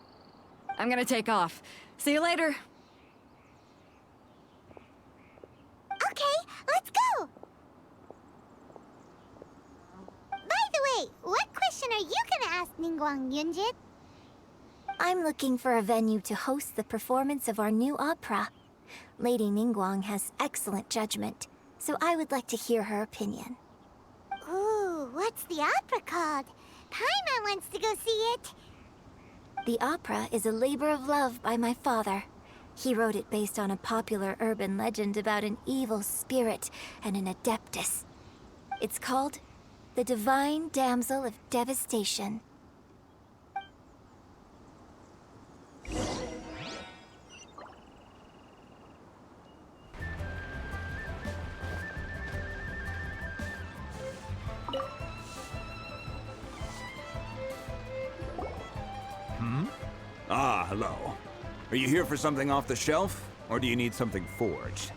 I'm gonna take off. See you later. Okay, let's go! By the way, what question are you gonna ask Ningguang, Yunjin? I'm looking for a venue to host the performance of our new opera. Lady Ningguang has excellent judgment, so I would like to hear her opinion. Ooh, what's the opera called? Paimon wants to go see it. The opera is a labor of love by my father. He wrote it based on a popular urban legend about an evil spirit and an adeptus. It's called The Divine Damsel of Devastation. Ah, hello. Are you here for something off the shelf, or do you need something forged?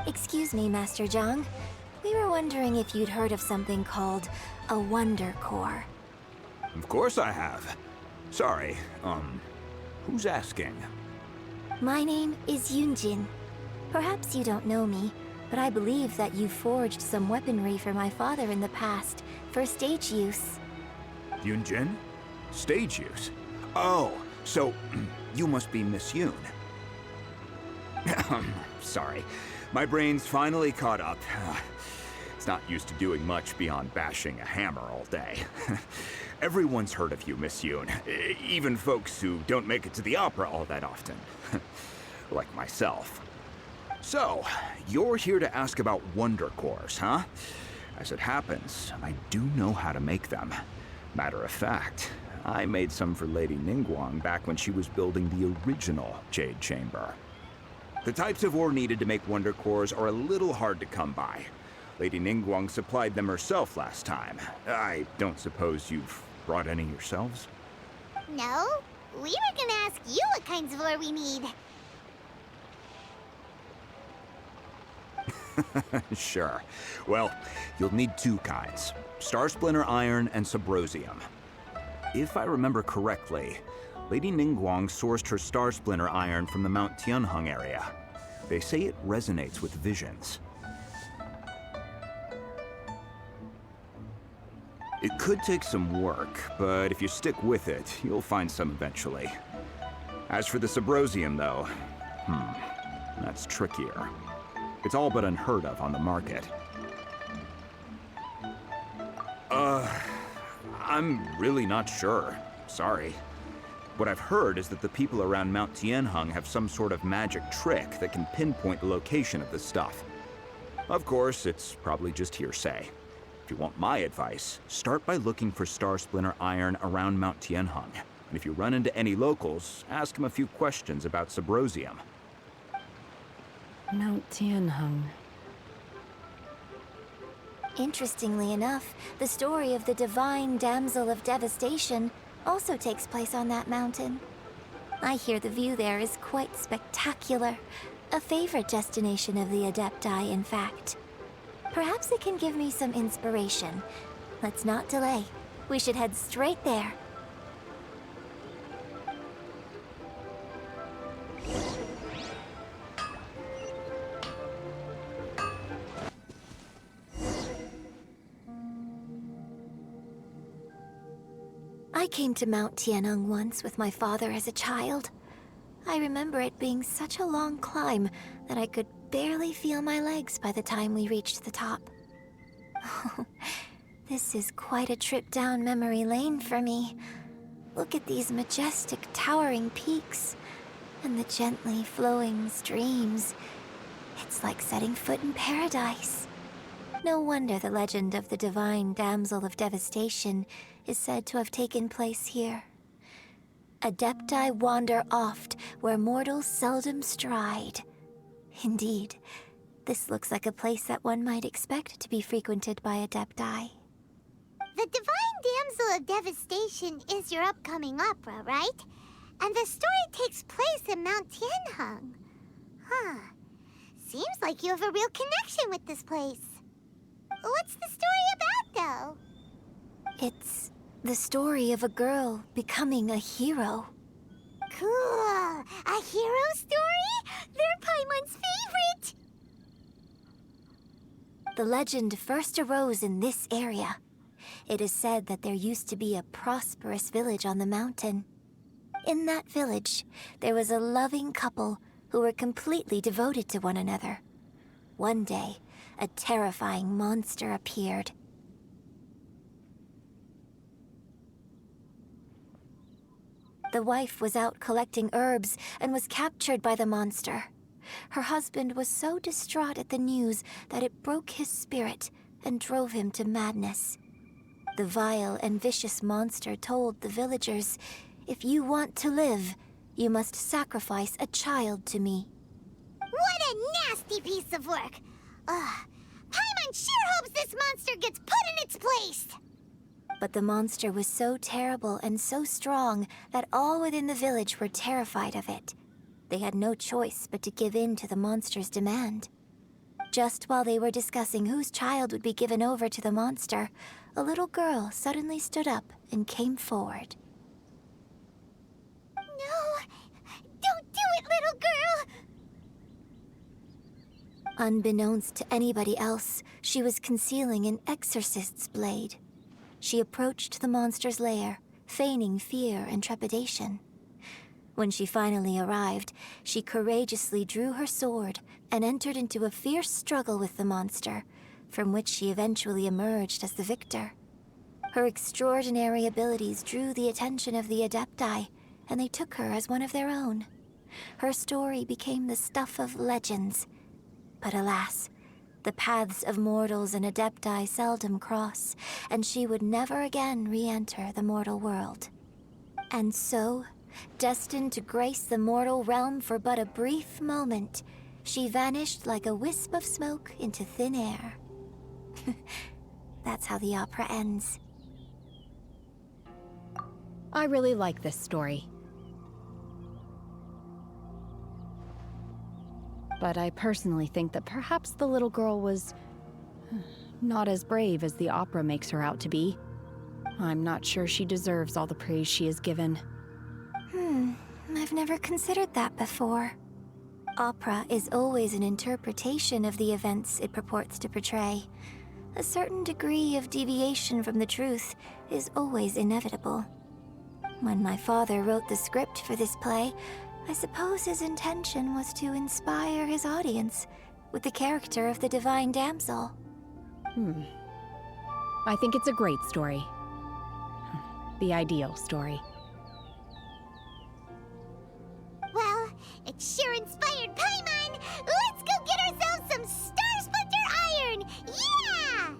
Excuse me, Master Zhang. We were wondering if you'd heard of something called a Wonder Core. Of course I have. Sorry, who's asking? My name is Yunjin. Perhaps you don't know me, but I believe that you forged some weaponry for my father in the past, for stage use. Yunjin? Stage use? Oh, so you must be Miss Yoon. Sorry, my brain's finally caught up. It's not used to doing much beyond bashing a hammer all day. Everyone's heard of you, Miss Yoon. Even folks who don't make it to the opera all that often. Like myself. So, you're here to ask about wonder cores, huh? As it happens, I do know how to make them. Matter of fact, I made some for Lady Ningguang back when she was building the original Jade Chamber. The types of ore needed to make wonder cores are a little hard to come by. Lady Ningguang supplied them herself last time. I don't suppose you've brought any yourselves? No, we were gonna ask you what kinds of ore we need. Sure. Well, you'll need 2 kinds. Star Splinter Iron and Subrosium. If I remember correctly, Lady Ningguang sourced her Star Splinter iron from the Mount Tianheng area. They say it resonates with visions. It could take some work, but if you stick with it, you'll find some eventually. As for the Subrosium, though, that's trickier. It's all but unheard of on the market. I'm really not sure. Sorry. What I've heard is that the people around Mount Tianheng have some sort of magic trick that can pinpoint the location of the stuff. Of course, it's probably just hearsay. If you want my advice, start by looking for Star Splinter iron around Mount Tianheng. And if you run into any locals, ask them a few questions about Subrosium. Mount Tianheng. Interestingly enough, the story of the divine damsel of devastation also takes place on that mountain. I hear the view there is quite spectacular. A favorite destination of the Adepti, in fact. Perhaps it can give me some inspiration. Let's not delay. We should head straight there. I came to Mount Tianheng once with my father as a child. I remember it being such a long climb that I could barely feel my legs by the time we reached the top. This is quite a trip down memory lane for me. Look at these majestic, towering peaks, and the gently flowing streams. It's like setting foot in paradise. No wonder the legend of the divine damsel of devastation is said to have taken place here. Adepti wander oft where mortals seldom stride. Indeed, this looks like a place that one might expect to be frequented by Adepti. The Divine Damsel of Devastation is your upcoming opera, right? And the story takes place in Mount Tianheng. Huh. Seems like you have a real connection with this place. What's the story about, though? It's the story of a girl becoming a hero. Cool. A hero story? They're Paimon's favorite! The legend first arose in this area. It is said that there used to be a prosperous village on the mountain. In that village, there was a loving couple who were completely devoted to one another. One day, a terrifying monster appeared. The wife was out collecting herbs and was captured by the monster. Her husband was so distraught at the news that it broke his spirit and drove him to madness. The vile and vicious monster told the villagers, "If you want to live, you must sacrifice a child to me." What a nasty piece of work! Paimon sure hopes this monster gets put in its place! But the monster was so terrible and so strong that all within the village were terrified of it. They had no choice but to give in to the monster's demand. Just while they were discussing whose child would be given over to the monster, a little girl suddenly stood up and came forward. No! Don't do it, little girl! Unbeknownst to anybody else, she was concealing an exorcist's blade. She approached the monster's lair, feigning fear and trepidation. When she finally arrived, she courageously drew her sword and entered into a fierce struggle with the monster, from which she eventually emerged as the victor. Her extraordinary abilities drew the attention of the Adepti, and they took her as one of their own. Her story became the stuff of legends. But alas, the paths of mortals and Adepti seldom cross, and she would never again re-enter the mortal world. And so, destined to grace the mortal realm for but a brief moment, she vanished like a wisp of smoke into thin air. That's how the opera ends. I really like this story. But I personally think that perhaps the little girl was not as brave as the opera makes her out to be. I'm not sure she deserves all the praise she is given. I've never considered that before. Opera is always an interpretation of the events it purports to portray. A certain degree of deviation from the truth is always inevitable. When my father wrote the script for this play, I suppose his intention was to inspire his audience with the character of the divine damsel. I think it's a great story. The ideal story. Well, it sure inspired Paimon! Let's go get ourselves some Star Splinter Iron! Yeah!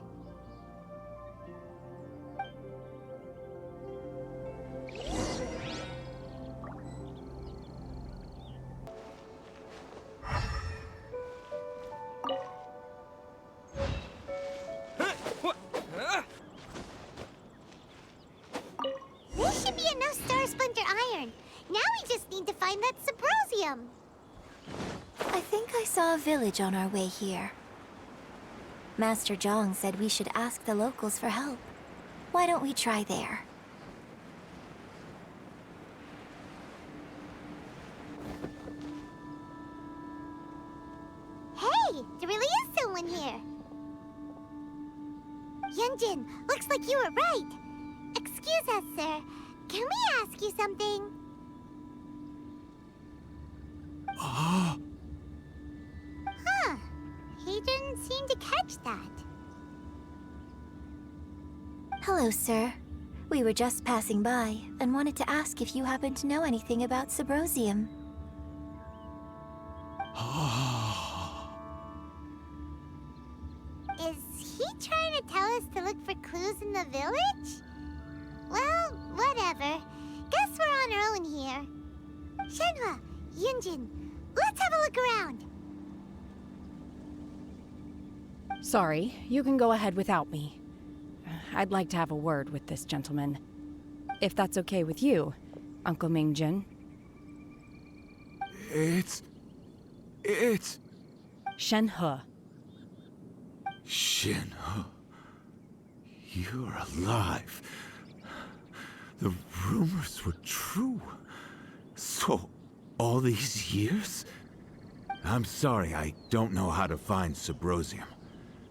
This should be enough Star Splinter Iron. Now we just need to find that Subrosium. I think I saw a village on our way here. Master Zhang said we should ask the locals for help. Why don't we try there? Hey, there really is someone here. Yunjin, looks like you were right. Excuse us, sir. Can we ask you something? Huh. He didn't seem to catch that. Hello, sir. We were just passing by and wanted to ask if you happen to know anything about Subrosium. Is he trying to tell us to look for clues in the village? Well, whatever. Guess we're on our own here. Shenhua, Yunjin, let's have a look around. Sorry, you can go ahead without me. I'd like to have a word with this gentleman. If that's okay with you, Uncle Mingjin. It's... Shenhe. Shenhe. You're alive. The rumors were true. So, all these years? I'm sorry, I don't know how to find Subrosium.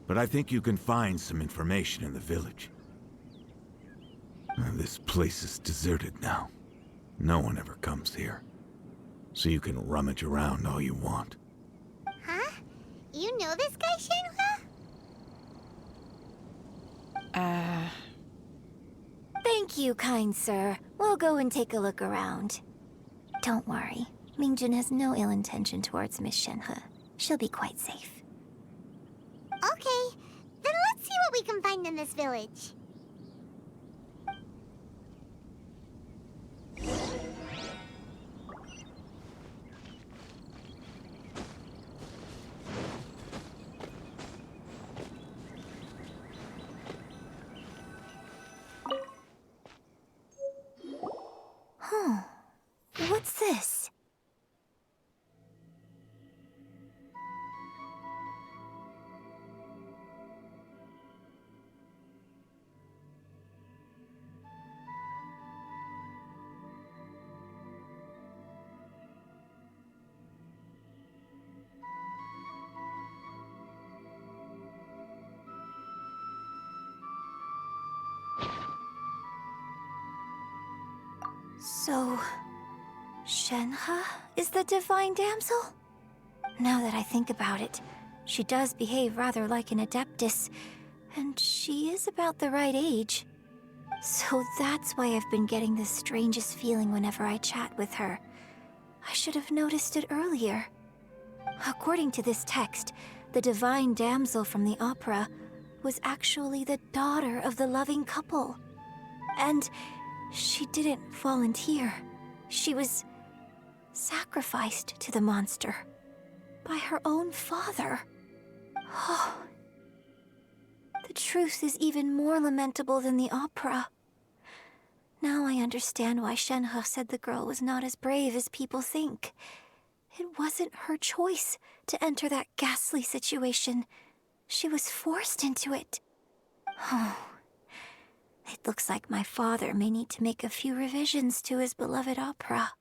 But I think you can find some information in the village. This place is deserted now. No one ever comes here. So you can rummage around all you want. Huh? You know this guy, Shenhua? Thank you, kind sir. We'll go and take a look around. Don't worry. Mingjin has no ill intention towards Miss Shenhe. She'll be quite safe. Okay, then let's see what we can find in this village. What's this? So, Shenhe is the divine damsel? Now that I think about it, she does behave rather like an adeptus, and she is about the right age. So that's why I've been getting the strangest feeling whenever I chat with her. I should have noticed it earlier. According to this text, the divine damsel from the opera was actually the daughter of the loving couple. And she didn't volunteer. She was sacrificed to the monster by her own father. Oh, the truth is even more lamentable than the opera. Now I understand why Shenhe said the girl was not as brave as people think. It wasn't her choice to enter that ghastly situation. She was forced into it. Oh, It looks like my father may need to make a few revisions to his beloved opera.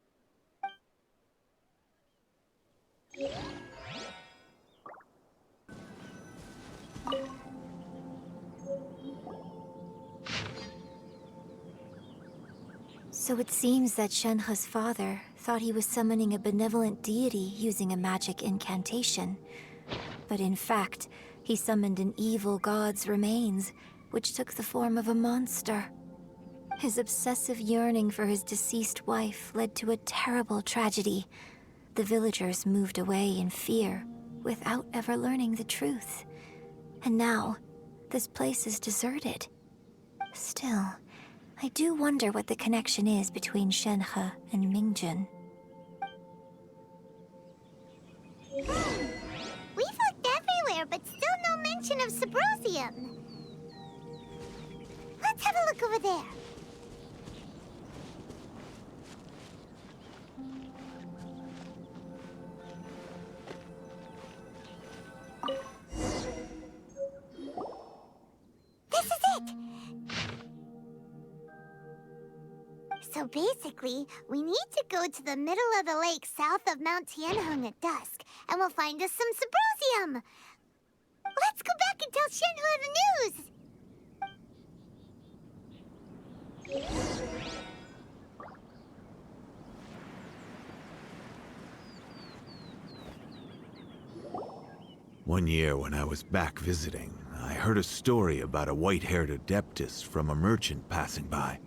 So it seems that Shenhe's father thought he was summoning a benevolent deity using a magic incantation. But in fact, he summoned an evil god's remains, which took the form of a monster. His obsessive yearning for his deceased wife led to a terrible tragedy. The villagers moved away in fear, without ever learning the truth. And now, this place is deserted. Still, I do wonder what the connection is between Shenhe and Mingjin. We've looked everywhere, but still no mention of Subrosium. Let's have a look over there. This is it! So basically, we need to go to the middle of the lake south of Mount Tianheng at dusk, and we'll find us some Subrosium! Let's go back and tell Shenhe the news! One year when I was back visiting, I heard a story about a white-haired adeptus from a merchant passing by.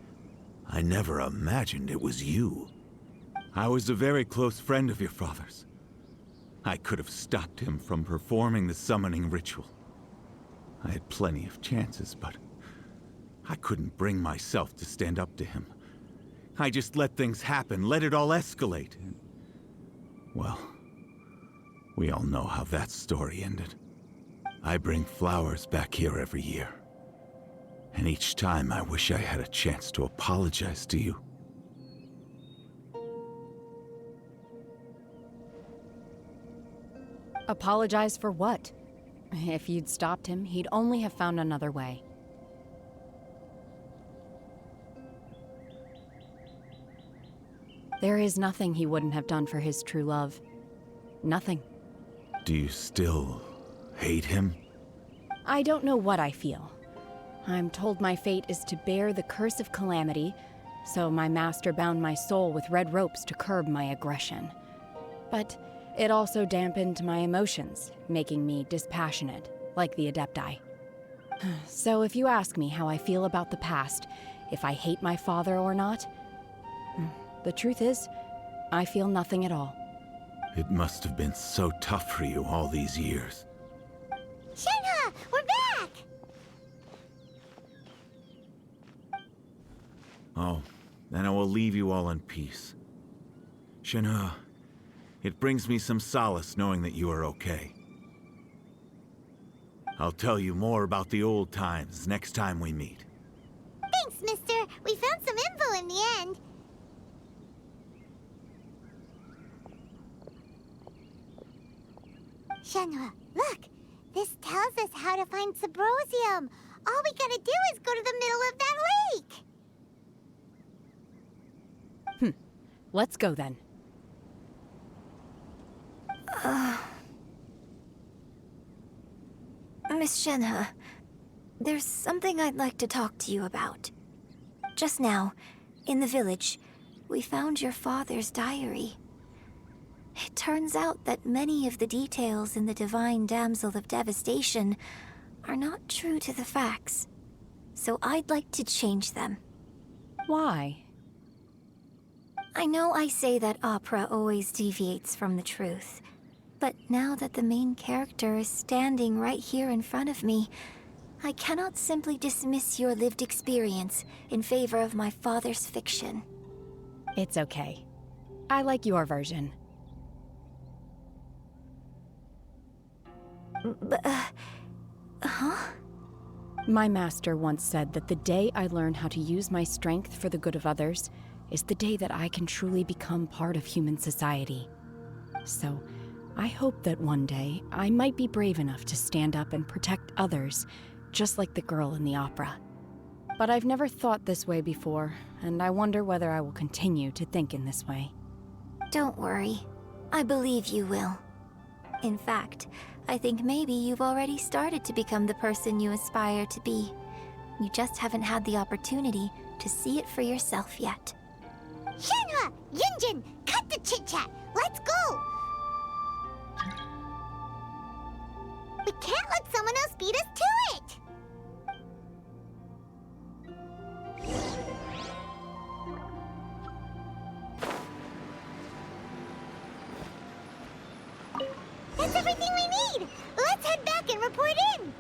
I never imagined it was you. I was a very close friend of your father's. I could have stopped him from performing the summoning ritual. I had plenty of chances, but I couldn't bring myself to stand up to him. I just let things happen, let it all escalate. And, well, we all know how that story ended. I bring flowers back here every year. And each time I wish I had a chance to apologize to you. Apologize for what? If you'd stopped him, he'd only have found another way. There is nothing he wouldn't have done for his true love. Nothing. Do you still hate him? I don't know what I feel. I'm told my fate is to bear the curse of calamity, so my master bound my soul with red ropes to curb my aggression. But it also dampened my emotions, making me dispassionate, like the Adepti. So if you ask me how I feel about the past, if I hate my father or not, the truth is, I feel nothing at all. It must have been so tough for you all these years. Shenhe, we're back! Oh, then I will leave you all in peace. Shenhe, it brings me some solace knowing that you are okay. I'll tell you more about the old times next time we meet. Thanks, mister. We found some info in the end. Shenhe, look! This tells us how to find Subrosium. All we gotta do is go to the middle of that lake! Let's go then. Miss Shenhe, there's something I'd like to talk to you about. Just now, in the village, we found your father's diary. It turns out that many of the details in the Divine Damsel of Devastation are not true to the facts. So I'd like to change them. Why? I know I say that opera always deviates from the truth, but now that the main character is standing right here in front of me, I cannot simply dismiss your lived experience in favor of my father's fiction. It's okay. I like your version. Huh? My master once said that the day I learn how to use my strength for the good of others is the day that I can truly become part of human society. So, I hope that one day I might be brave enough to stand up and protect others, just like the girl in the opera. But I've never thought this way before, and I wonder whether I will continue to think in this way. Don't worry. I believe you will. In fact, I think maybe you've already started to become the person you aspire to be. You just haven't had the opportunity to see it for yourself yet. Shenhe! Yunjin! Cut the chit-chat! Let's go! We can't let someone else beat us to it! That's everything we need! Let's head back and report in!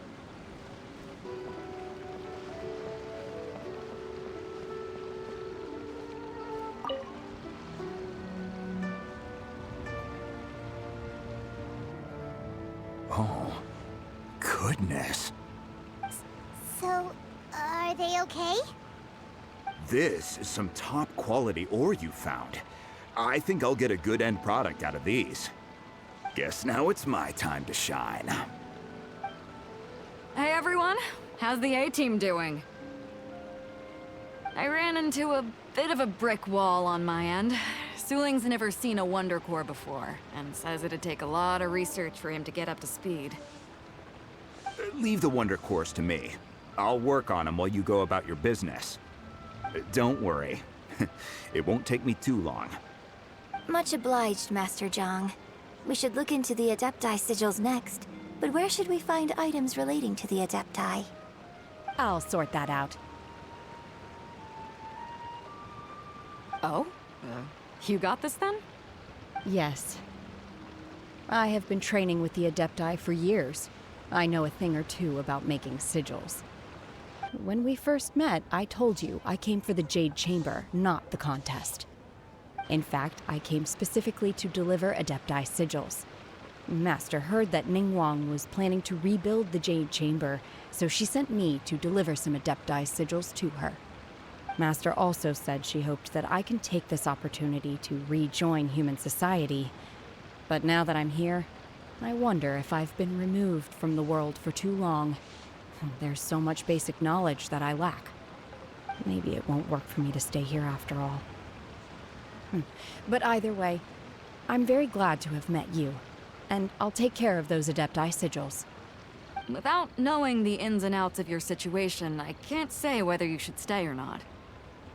Oh, goodness. So, are they okay? This is some top quality ore you found. I think I'll get a good end product out of these. Guess now it's my time to shine. Hey everyone, how's the A-team doing? I ran into a bit of a brick wall on my end. Suling's never seen a Wonder Core before, and says it'd take a lot of research for him to get up to speed. Leave the Wonder Cores to me. I'll work on them while you go about your business. Don't worry. It won't take me too long. Much obliged, Master Zhang. We should look into the Adepti sigils next. But where should we find items relating to the Adepti? I'll sort that out. Oh? You got this then? Yes. I have been training with the Adepti for years. I know a thing or two about making sigils. When we first met, I told you I came for the Jade Chamber, not the contest. In fact, I came specifically to deliver Adepti sigils. Master heard that Ningguang was planning to rebuild the Jade Chamber, so she sent me to deliver some Adepti sigils to her. Master also said she hoped that I can take this opportunity to rejoin human society. But now that I'm here, I wonder if I've been removed from the world for too long. There's so much basic knowledge that I lack. Maybe it won't work for me to stay here after all. But either way, I'm very glad to have met you, and I'll take care of those Adepti sigils. Without knowing the ins and outs of your situation, I can't say whether you should stay or not.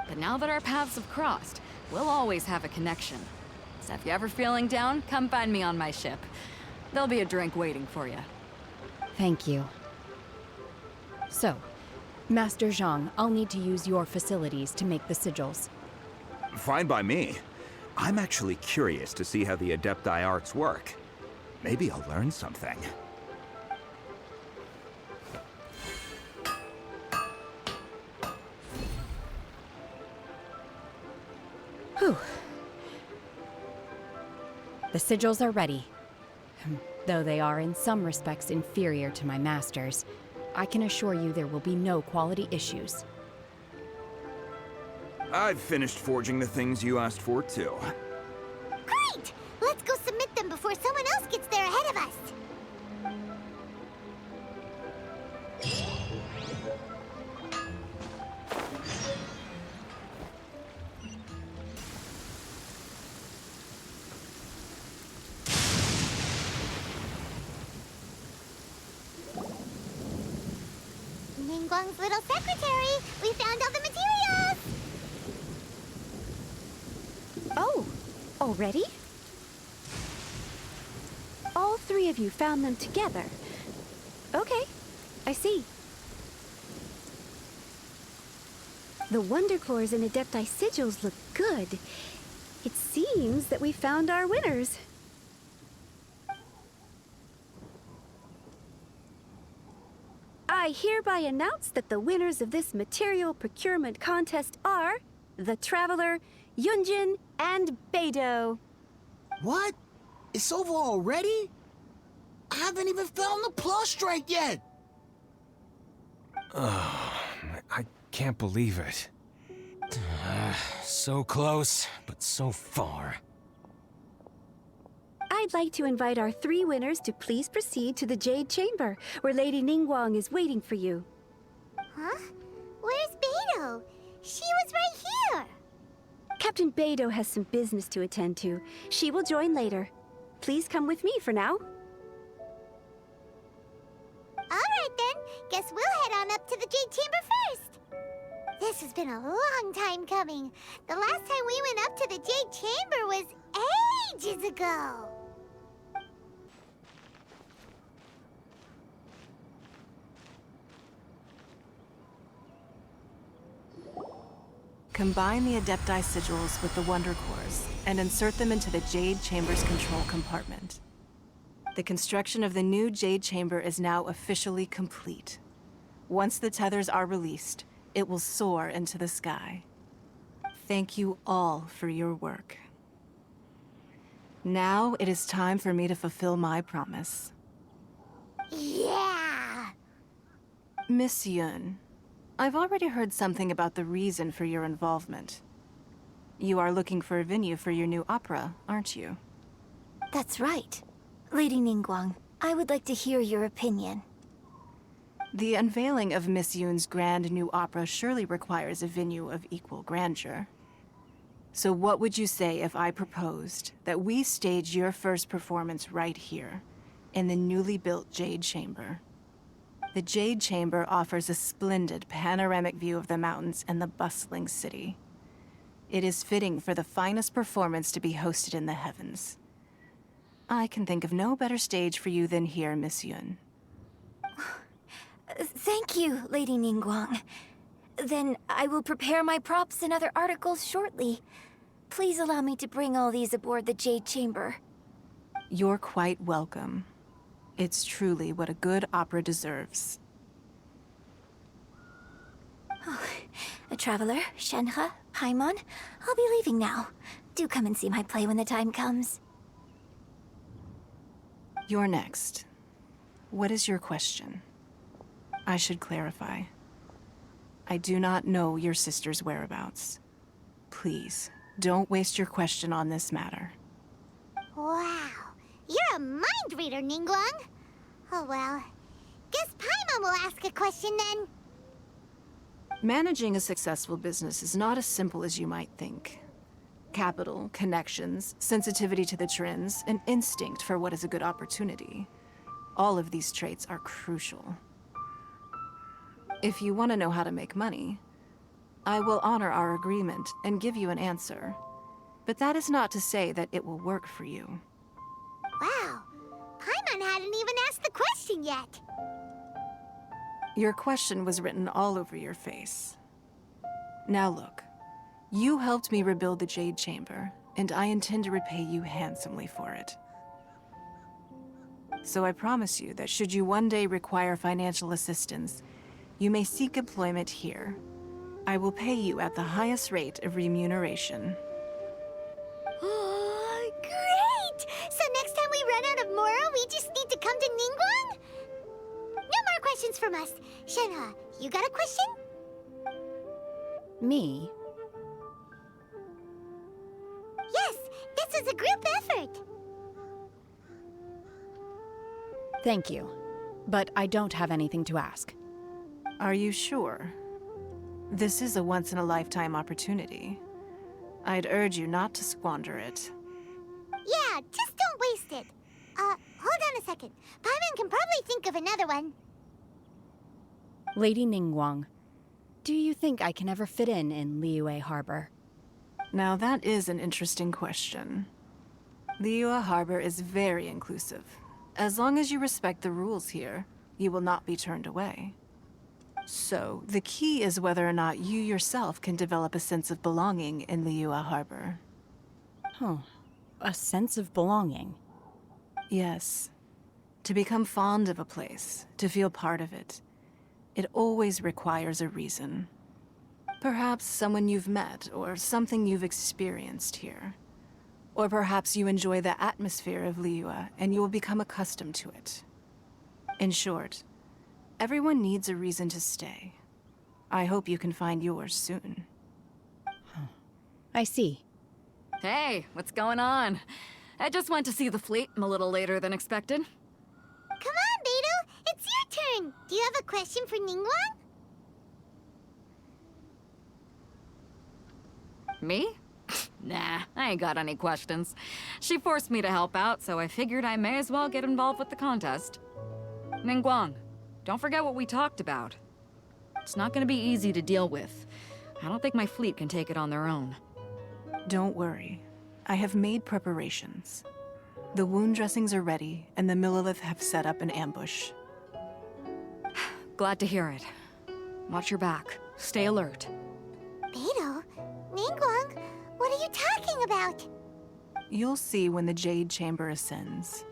But now that our paths have crossed, we'll always have a connection. So if you're ever feeling down, come find me on my ship. There'll be a drink waiting for you. Thank you. So, Master Zhang, I'll need to use your facilities to make the sigils. Fine by me. I'm actually curious to see how the Adepti arts work. Maybe I'll learn something. Whew. The sigils are ready. Though they are in some respects inferior to my master's, I can assure you there will be no quality issues. I've finished forging the things you asked for, too. Great! Let's go submit them before someone else gets there ahead of us! Ningguang's little secretary! We found all the materials! Oh, already? All three of you found them together. Okay, I see. The Wonder Cores and Adepti sigils look good. It seems that we found our winners. I hereby announce that the winners of this material procurement contest are the Traveler, Yunjin, and Beidou. What? It's over already? I haven't even found the Plaustrite yet! I can't believe it. So close, but so far. I'd like to invite our three winners to please proceed to the Jade Chamber, where Lady Ningguang is waiting for you. Huh? Where's Beidou? She was right here. Captain Beidou has some business to attend to. She will join later. Please come with me for now. Alright then, guess we'll head on up to the Jade Chamber first. This has been a long time coming. The last time we went up to the Jade Chamber was ages ago. Combine the Adepti sigils with the Wonder Cores and insert them into the Jade Chamber's control compartment. The construction of the new Jade Chamber is now officially complete. Once the tethers are released, it will soar into the sky. Thank you all for your work. Now it is time for me to fulfill my promise. Yeah! Miss Yun, I've already heard something about the reason for your involvement. You are looking for a venue for your new opera, aren't you? That's right. Lady Ningguang, I would like to hear your opinion. The unveiling of Miss Yun's grand new opera surely requires a venue of equal grandeur. So what would you say if I proposed that we stage your first performance right here, in the newly built Jade Chamber? The Jade Chamber offers a splendid panoramic view of the mountains and the bustling city. It is fitting for the finest performance to be hosted in the heavens. I can think of no better stage for you than here, Miss Yun. Thank you, Lady Ningguang. Then I will prepare my props and other articles shortly. Please allow me to bring all these aboard the Jade Chamber. You're quite welcome. It's truly what a good opera deserves. Oh, a traveler, Shenhe, Paimon, I'll be leaving now. Do come and see my play when the time comes. You're next. What is your question? I should clarify. I do not know your sister's whereabouts. Please, don't waste your question on this matter. Wow, you're a mind reader, Ningguang. Oh well, guess Paimon will ask a question then. Managing a successful business is not as simple as you might think. Capital, connections, sensitivity to the trends, and instinct for what is a good opportunity. All of these traits are crucial. If you want to know how to make money, I will honor our agreement and give you an answer. But that is not to say that it will work for you. Wow, Paimon hadn't even asked the question yet. Your question was written all over your face. Now look, you helped me rebuild the Jade Chamber, and I intend to repay you handsomely for it. So I promise you that should you one day require financial assistance, you may seek employment here. I will pay you at the highest rate of remuneration. Oh, great! So next time we run out of Moro, we just need to come to Ningguang? No more questions from us. Shenhe, you got a question? Me? Yes, this is a group effort. Thank you. But I don't have anything to ask. Are you sure? This is a once-in-a-lifetime opportunity. I'd urge you not to squander it. Yeah, just don't waste it. Hold on a second. Paimon can probably think of another one. Lady Ningguang, do you think I can ever fit in Liyue Harbor? Now that is an interesting question. Liyue Harbor is very inclusive. As long as you respect the rules here, you will not be turned away. So, the key is whether or not you yourself can develop a sense of belonging in Liyue Harbor. Huh. A sense of belonging? Yes. To become fond of a place, to feel part of it, it always requires a reason. Perhaps someone you've met, or something you've experienced here. Or perhaps you enjoy the atmosphere of Liyue, and you will become accustomed to it. In short, everyone needs a reason to stay. I hope you can find yours soon. I see. Hey, what's going on? I just went to see the fleet. I'm a little later than expected. Come on, Beidou, it's your turn. Do you have a question for Ningguang? Me? Nah, I ain't got any questions. She forced me to help out, so I figured I may as well get involved with the contest. Ningguang, don't forget what we talked about. It's not gonna be easy to deal with. I don't think my fleet can take it on their own. Don't worry. I have made preparations. The wound dressings are ready, and the Millilith have set up an ambush. Glad to hear it. Watch your back. Stay alert. Beidou? Ningguang? What are you talking about? You'll see when the Jade Chamber ascends.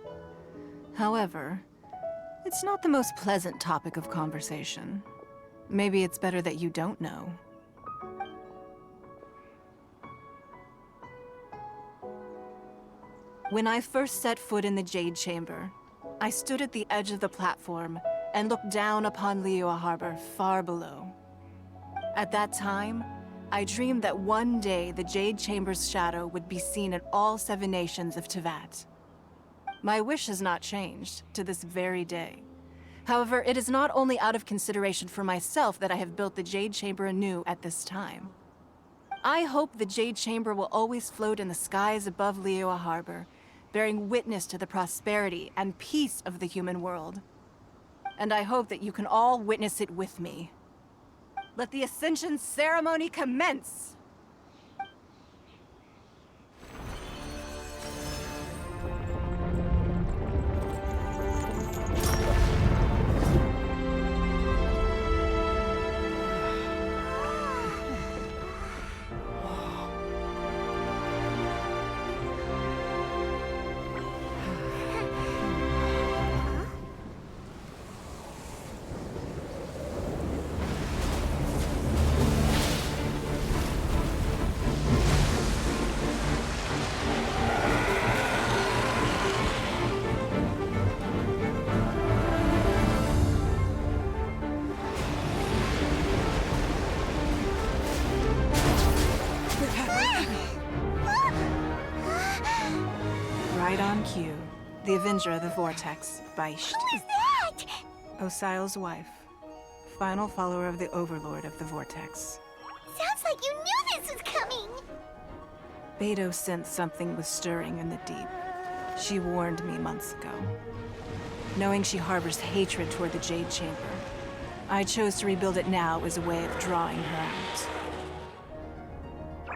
However, it's not the most pleasant topic of conversation. Maybe it's better that you don't know. When I first set foot in the Jade Chamber, I stood at the edge of the platform and looked down upon Liyue Harbor far below. At that time, I dreamed that one day the Jade Chamber's shadow would be seen in all 7 nations of Teyvat. My wish has not changed to this very day. However, it is not only out of consideration for myself that I have built the Jade Chamber anew at this time. I hope the Jade Chamber will always float in the skies above Liyue Harbor, bearing witness to the prosperity and peace of the human world. And I hope that you can all witness it with me. Let the Ascension ceremony commence! Right on cue. The Avenger of the Vortex, Baishu. Who is that? Osial's wife. Final follower of the Overlord of the Vortex. Sounds like you knew this was coming! Beidou sensed something was stirring in the deep. She warned me months ago. Knowing she harbors hatred toward the Jade Chamber, I chose to rebuild it now as a way of drawing her out.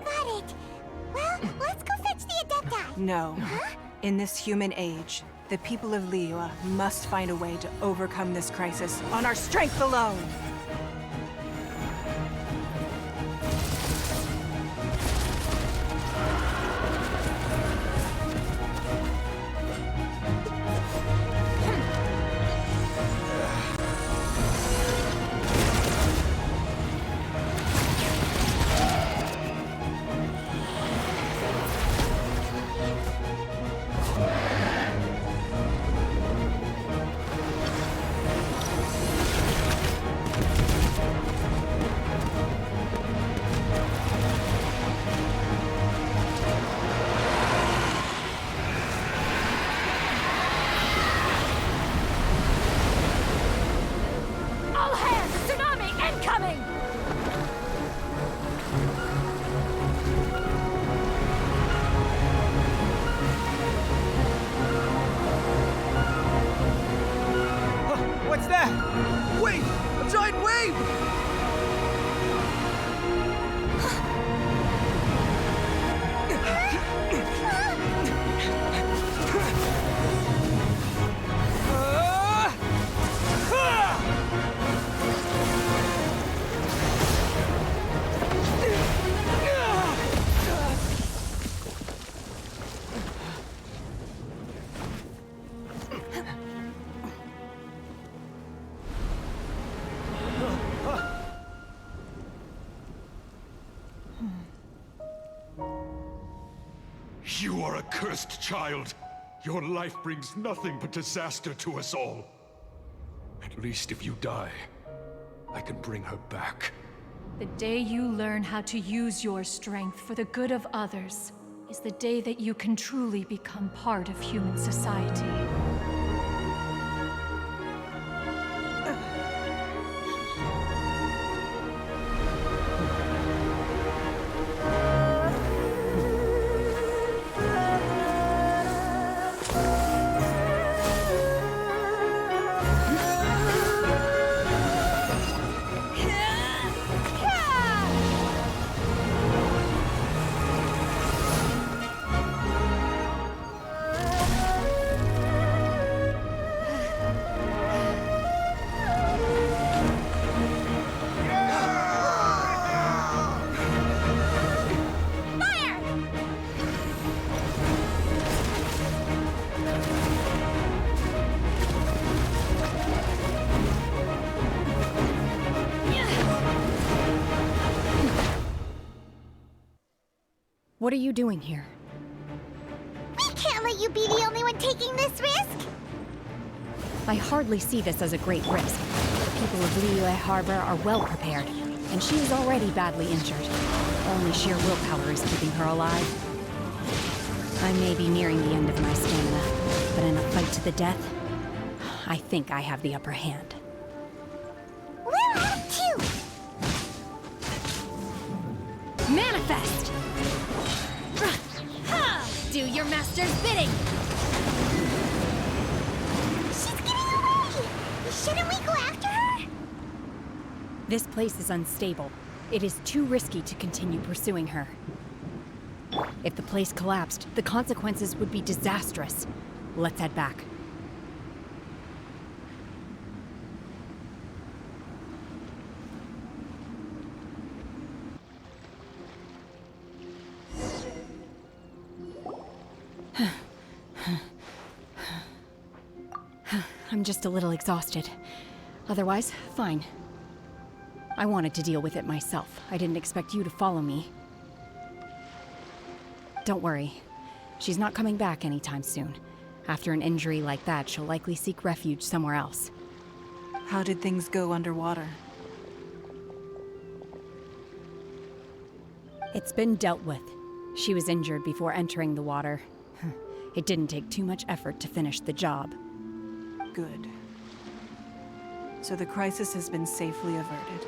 Got it. Well, let's go fetch the Adepti. No. Huh? In this human age, the people of Liyue must find a way to overcome this crisis on our strength alone! What's that? Wait! A giant wave! You are a cursed child. Your life brings nothing but disaster to us all. At least if you die, I can bring her back. The day you learn how to use your strength for the good of others is the day that you can truly become part of human society. What are you doing here? We can't let you be the only one taking this risk! I hardly see this as a great risk. The people of Liyue Harbor are well prepared, and she is already badly injured. Only sheer willpower is keeping her alive. I may be nearing the end of my stamina, but in a fight to the death, I think I have the upper hand. We're out too! Manifest! Do your master's bidding! She's getting away! Shouldn't we go after her? This place is unstable. It is too risky to continue pursuing her. If the place collapsed, the consequences would be disastrous. Let's head back. I'm just a little exhausted. Otherwise, fine. I wanted to deal with it myself. I didn't expect you to follow me. Don't worry. She's not coming back anytime soon. After an injury like that, she'll likely seek refuge somewhere else. How did things go underwater? It's been dealt with. She was injured before entering the water. It didn't take too much effort to finish the job. Good. So the crisis has been safely averted.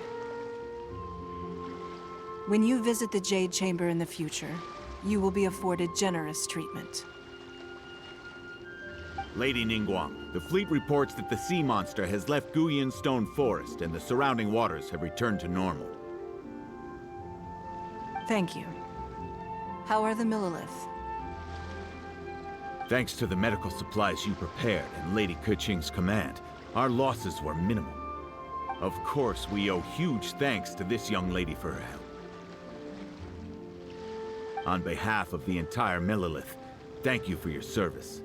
When you visit the Jade Chamber in the future, you will be afforded generous treatment. Lady Ningguang, the fleet reports that the sea monster has left Guyan Stone Forest and the surrounding waters have returned to normal. Thank you. How are the Millilith? Thanks to the medical supplies you prepared and Lady Keqing's command, our losses were minimal. Of course, we owe huge thanks to this young lady for her help. On behalf of the entire Millilith, thank you for your service.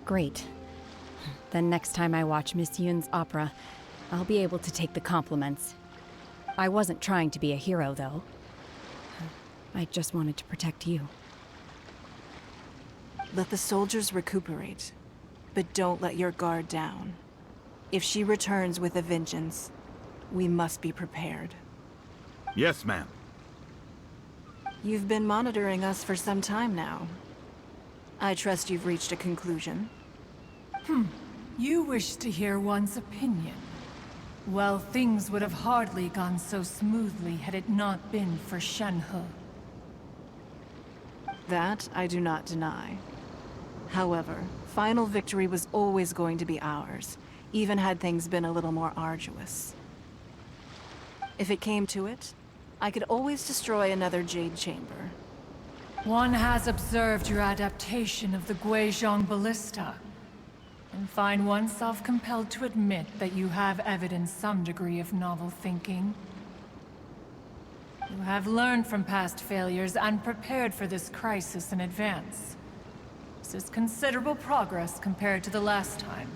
Great. Then next time I watch Miss Yun's opera, I'll be able to take the compliments. I wasn't trying to be a hero, though. I just wanted to protect you. Let the soldiers recuperate, but don't let your guard down. If she returns with a vengeance, we must be prepared. Yes, ma'am. You've been monitoring us for some time now. I trust you've reached a conclusion. You wish to hear one's opinion. Well, things would have hardly gone so smoothly had it not been for Shenhe. That I do not deny. However, final victory was always going to be ours, even had things been a little more arduous. If it came to it, I could always destroy another Jade Chamber. One has observed your adaptation of the Guizhong Ballista, and find oneself compelled to admit that you have evidenced some degree of novel thinking. You have learned from past failures and prepared for this crisis in advance. This is considerable progress compared to the last time.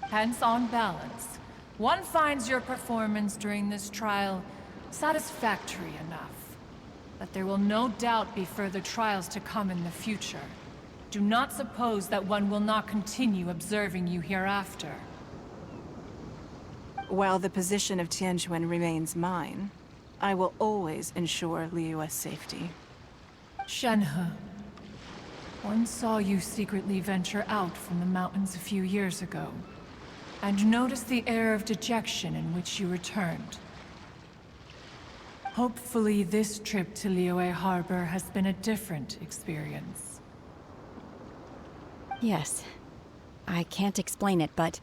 Hence, on balance, one finds your performance during this trial satisfactory enough. But there will no doubt be further trials to come in the future. Do not suppose that one will not continue observing you hereafter. While the position of Tianquan remains mine, I will always ensure Liyue's safety. Shenhe, one saw you secretly venture out from the mountains a few years ago, and noticed the air of dejection in which you returned. Hopefully this trip to Liyue Harbor has been a different experience. Yes. I can't explain it, but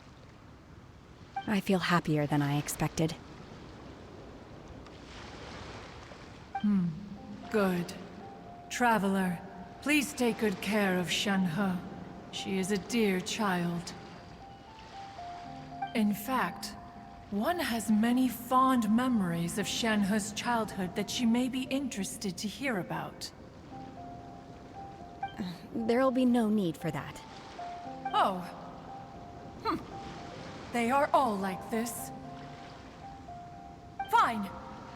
I feel happier than I expected. Good. Traveler, please take good care of Shenhe. She is a dear child. In fact, one has many fond memories of Shenhe's childhood that she may be interested to hear about. There'll be no need for that. Oh. They are all like this. Fine.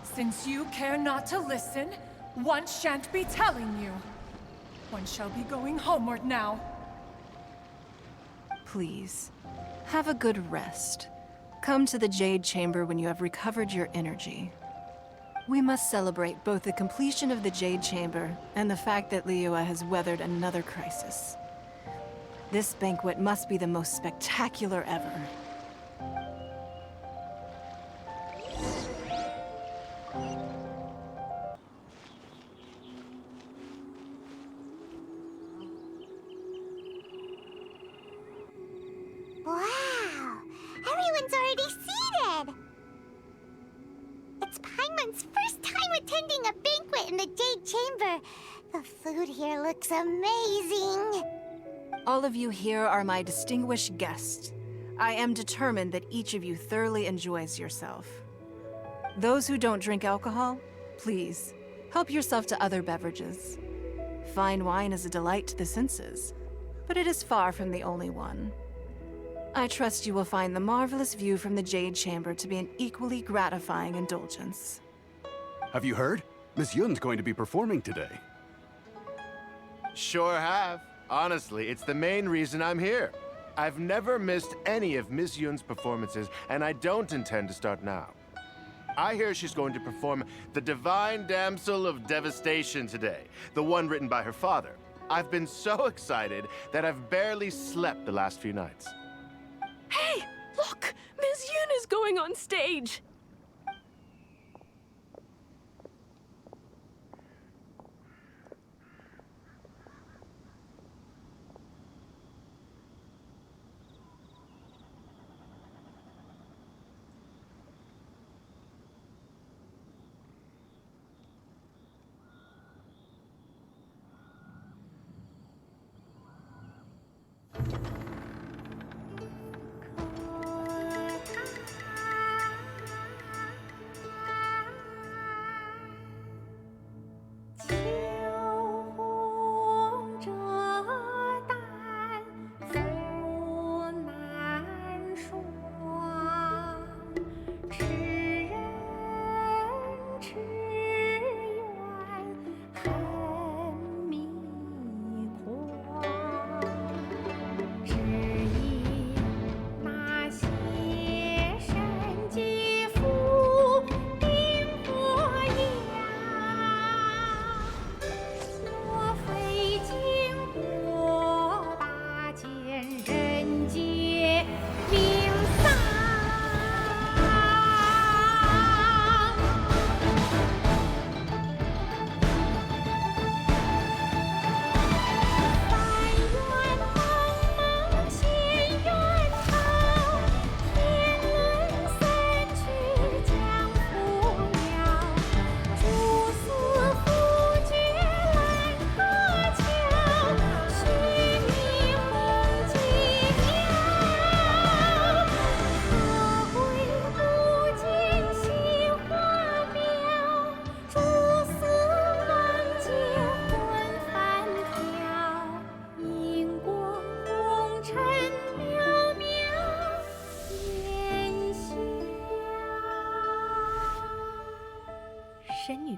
Since you care not to listen, one shan't be telling you. One shall be going homeward now. Please, have a good rest. Come to the Jade Chamber when you have recovered your energy. We must celebrate both the completion of the Jade Chamber and the fact that Liyue has weathered another crisis. This banquet must be the most spectacular ever. Wow! Everyone's already seated! It's Paimon's first time attending a banquet in the Jade Chamber. The food here looks amazing. All of you here are my distinguished guests. I am determined that each of you thoroughly enjoys yourself. Those who don't drink alcohol, please, help yourself to other beverages. Fine wine is a delight to the senses, but it is far from the only one. I trust you will find the marvelous view from the Jade Chamber to be an equally gratifying indulgence. Have you heard? Miss Yun's going to be performing today. Sure have. Honestly, it's the main reason I'm here. I've never missed any of Miss Yun's performances, and I don't intend to start now. I hear she's going to perform the Divine Damsel of Devastation today, the one written by her father. I've been so excited that I've barely slept the last few nights. Hey, look! Miss Yun is going on stage!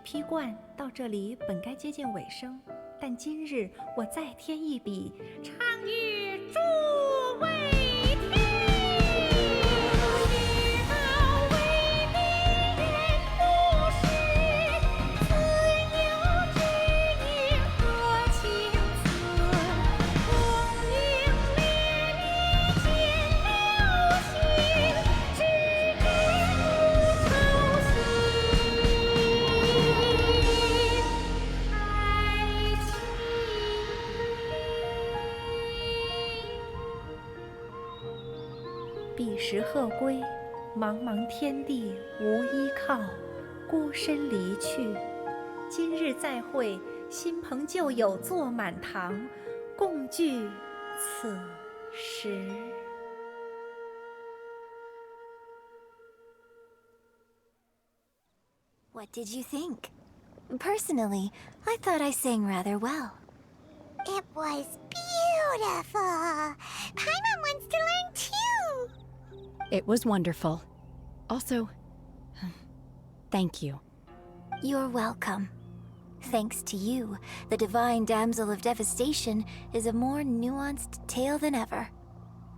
批冠到这里本该接近尾声，但今日我再添一笔，唱与诸位听。知道为离人不识，自有知音何情思？功名烈烈见了心，知之不操心。彼时鹤归，茫茫天地无依靠，孤身离去。今日再会，新朋旧友坐满堂，共聚此时。What did you think? Personally, I thought I sang rather well. It was beautiful. Paimon wants to learn too. It was wonderful. Also, thank you. You're welcome. Thanks to you, the Divine Damsel of Devastation is a more nuanced tale than ever.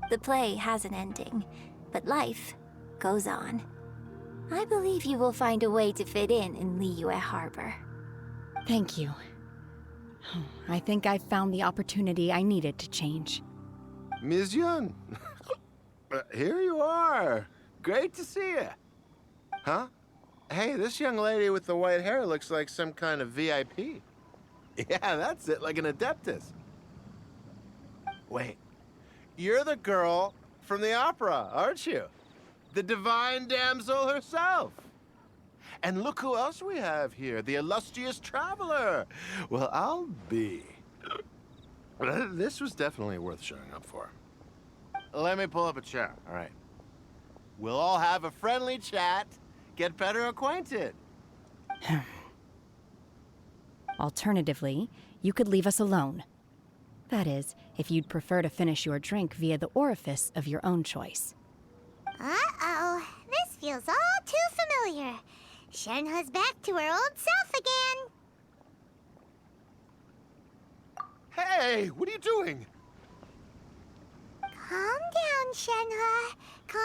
The play has an ending, but life goes on. I believe you will find a way to fit in Liyue Harbor. Thank you. I think I've found the opportunity I needed to change. Ms. Yun, here you are. Great to see you. Huh? Hey, this young lady with the white hair looks like some kind of VIP. Yeah, that's it, like an adeptus. Wait, you're the girl from the opera, aren't you? The divine damsel herself. And look who else we have here, the illustrious traveler. Well, I'll be. This was definitely worth showing up for. Let me pull up a chair, all right. We'll all have a friendly chat, get better acquainted. Alternatively, you could leave us alone. That is, if you'd prefer to finish your drink via the orifice of your own choice. Uh-oh, this feels all too familiar. Shenhe's back to her old self again. Hey, what are you doing? Calm down, Shenhe. Calm